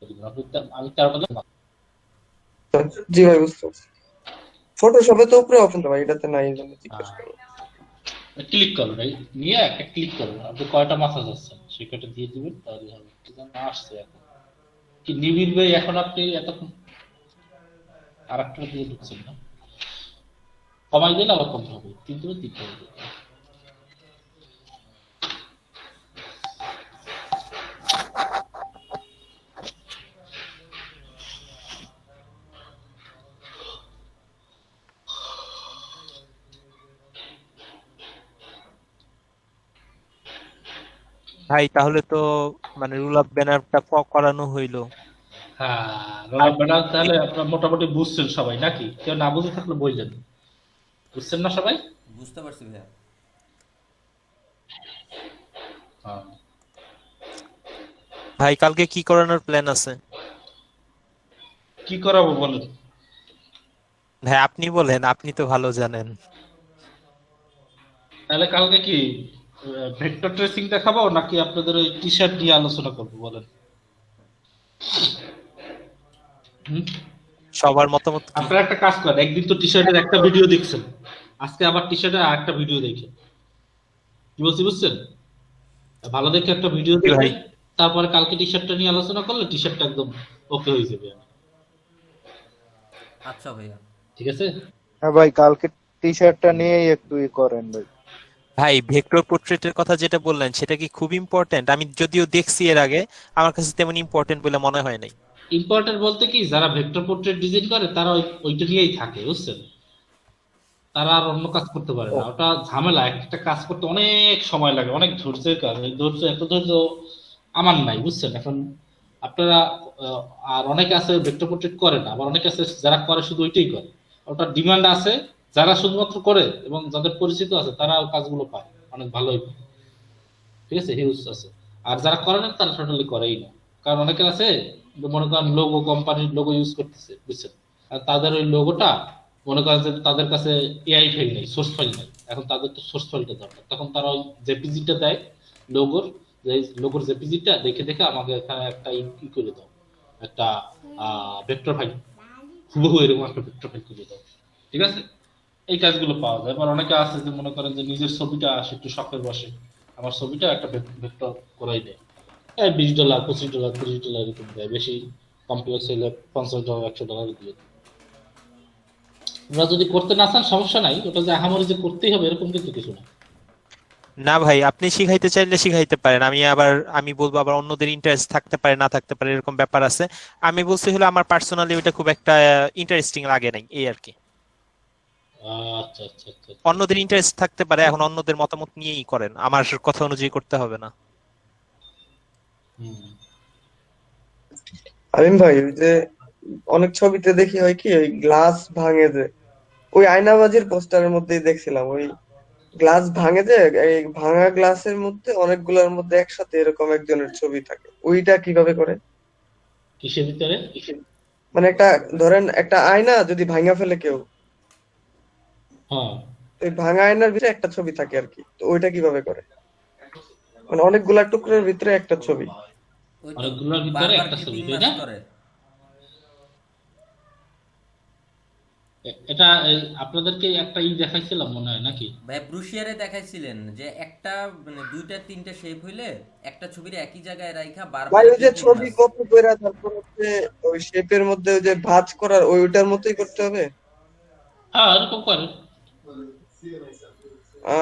করবেন। আমি তার মধ্যে জি ভাই বুঝতে পারছি। ফটোশপে তো উপরে অপশন তো ভাই, এটাতে নাই, এই জন্য জিজ্ঞেস করলাম। ক্লিক করবেন, এই নিয়ে একটা ক্লিক করবেন, আপনি কয়টা মাথা যাচ্ছেন সেই কয়টা দিয়ে দিবেন, তাহলে হবে। আসছে এখন কি নিবিড় ভাই, এখন আপনি এতক্ষণ আরেকটা দিয়ে ঢুকছেন না, কমাই দিলে আবার কমতে হবে, কিন্তু দিতে হবে। ভাই তাহলে তো মানে রুল অফ ব্যানারটা করানো হইলো। হ্যাঁ, রোলার ব্যানার তাহলে আপনারা মোটামুটি বুঝছেন সবাই নাকি? কেউ না বুঝে থাকলে বললেন, বুঝছেন না সবাই? বুঝতে পারছি ভাইয়া। হ্যাঁ। ভাই কালকে কি করানোর প্ল্যান আছে? কি করাবো বলেন? ভাই আপনি বলেন, আপনি তো ভালো জানেন। তাহলে কালকে কি ভেক্টর ট্রেসিং দেখাবো নাকি আপনাদের ওই টি শার্ট নিয়ে আলোচনা করবো বলেন? সবার মতামত কি? আপনারা একটা কাজ করেন, একদিন তো টি শার্টের একটা ভিডিও দেখছেন, আজকে আবার টি শার্টের আরেকটা ভিডিও দেখেন। কি বলছি বুঝছেন? ভালো দেখে একটা ভিডিও দেখেন, তারপরে কালকে টি শার্টটা নিয়ে আলোচনা করলে টি শার্টটা একদম ওকে হয়ে যাবে। আচ্ছা ভাইয়া, ঠিক আছে? হ্যাঁ ভাই, কালকে টি শার্টটা নিয়েই একটু করেন ভাই। ভাই ভেক্টর পোর্ট্রেটের কথা যেটা বললেন সেটা কি খুব ইম্পর্টেন্ট? আমি যদিও দেখছি এর আগে, আমার কাছে তেমন ইম্পর্টেন্ট বলে মনে হয় নাই। ইম্পর্টেন্ট বলতে কি, যারা ভেক্টর পোর্ট্রেট ডিজাইন করে তারা ওইটা নিয়েই থাকে, বুঝছেন? তারা আর অন্য কাজ করতে পারে না, ওটা ঝামেলা। একটা কাজ করতে অনেক সময় লাগে, অনেক ধৈর্যের কাজ। এই ধৈর্য, এত ধৈর্য আমার নাই, বুঝছেন? এখন আপনারা আর অনেকে আছে ভেক্টর পোর্ট্রেট করে না, আবার অনেকে আছে যারা করে শুধু ওইটাই করে। ওটা ডিমান্ড আছে, যারা শুধুমাত্র করে এবং যাদের পরিচিত আছে তারা কাজগুলো পায়, অনেক ভালোই পায়। ঠিক আছে, হিউজ আছে। আর যারা করে না তারা টোটালি করেই না। কারণ অনেকে আছে যে মনে করেন লোগো, কোম্পানির লোগো ইউজ করতেছে, বুঝছেন, আর তাদের ওই লোগোটা মনে করেন যে তাদের কাছে এআই ফাইল নেই, সোর্স ফাইল নেই, এখন তাদের তো সোর্স ফাইলটা দরকার, তখন তারা ওই জেপিজিটা দেয় লোগোর, যে লোগোর জেপিজিটা দেখে দেখে আমাকে এখানে একটা ই করে দাও, একটা ভেক্টর ফাইল, হুবহু এরকম একটা ভেক্টর ফাইল করে দাও। ঠিক আছে, এই কাজগুলো পাওয়া যায়। আবার অনেকে আছে যে মনে করেন যে নিজের ছবিটা আসে একটু শখের বসে, আমার ছবিটা একটা ভেক্টর করাই দেয়, $20, $25, $30 এরকম দেয়, বেশি কমপ্লেক্স হলে $50, $100 দিয়ে দেয়। আপনারা যদি করতে না চান সমস্যা নাই, ওটা যে আহামরি যে করতেই হবে এরকম কিন্তু কিছু না। না ভাই, আপনি শিখাইতে চাইলে শিখাইতে পারেন, আমি বলবো আবার অন্যদের ইন্টারেস্ট থাকতে পারে না থাকতে পারে, এরকম ব্যাপার আছে। আমি বলছি হলো আমার পার্সোনালি ওটা খুব একটা ইন্টারেস্টিং লাগে নাই, এই আর কি। আচ্ছা আচ্ছা আচ্ছা। অন্যদের ইন্টারেস্ট থাকতে পারে, এখন অন্যদের মতামত নিয়েই করেন, আমার কথা অনুযায়ী করতে হবে না। আলিম ভাই, ওই যে অনেক ছবিতে দেখি হয় কি, ওই গ্লাস ভাঙে যে, ওই আয়নাবাজির পোস্টারের মধ্যেই দেখছিলাম, ওই গ্লাস ভাঙে যে, এই ভাঙা গ্লাসের মধ্যে অনেকগুলোর মধ্যে একসাথে এরকম একজনের ছবি থাকে, ওইটা কিভাবে করে? কিসের ভিতরে? মানে একটা, ধরেন একটা আয়না যদি ভাঙা ফেলে কেউ, হ্যাঁ, ওই ভাঙা আয়নার ভিতরে একটা ছবি থাকে আর কি, তো ওইটা কিভাবে করে? মানে অনেকগুলা টুকরোর ভিতরে একটা ছবি। ওই তো অনেকগুলোর ভিতরে বারবার একটা ছবি, ক্লিপিং তাই মাস্ক না? করে। এটা আপনাদেরকে একটা দেখাইছিলাম মনে হয় নাকি? ভাই ব্রুশিয়ারে দেখাইছিলেন যে একটা মানে দুইটা তিনটা শেপ হইলে একটা ছবির একই জায়গায় রাইখা বারবার ভাই ওই যে ক্লিপিং ছবি মাস্ক। কপি করে তারপর হচ্ছে ওই শেপের মধ্যে ওই যে ভাঁজ করার ওইটার মতোই করতে হবে? হ্যাঁ, এরকম করে।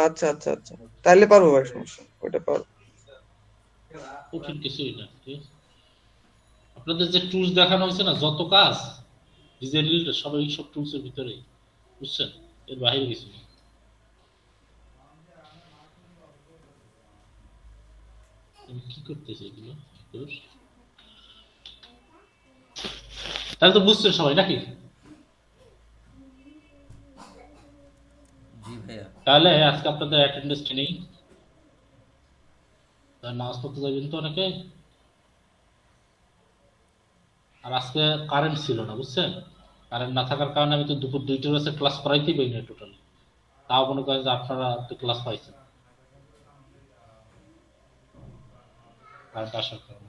আচ্ছা আচ্ছা আচ্ছা, তাইলে পারবো ভাই, সমস্যা নেই, ওইটা পারবো। কঠিন কিছুই না। ঠিক আছে? আপনাদের যে টুলস দেখানো হয়েছে না, যত কাজ ডিজাইন রিলেটেড সব এইসব টুলস এর ভিতরেই, বুঝছেন, এর বাইরে কিছু নেই। আমি কি করতেছি এগুলো? তাহলে তো বুঝছেন সবাই নাকি? জি ভাইয়া। তাহলে আজকে আপনাদের অ্যাটেন্ডেন্স নেই, নামাজ পড়তে যাবেন তো অনেকে। আর আজকে কারেন্ট ছিল না, বুঝছেন, কারেন্ট না থাকার কারণে আমি তো দুপুর 2টার কাছে ক্লাস করাইতেই পারি না টোটালি। তাও মনে করেন যে আপনারা তো ক্লাস পাইছেন কারেন্ট আসার কারণে।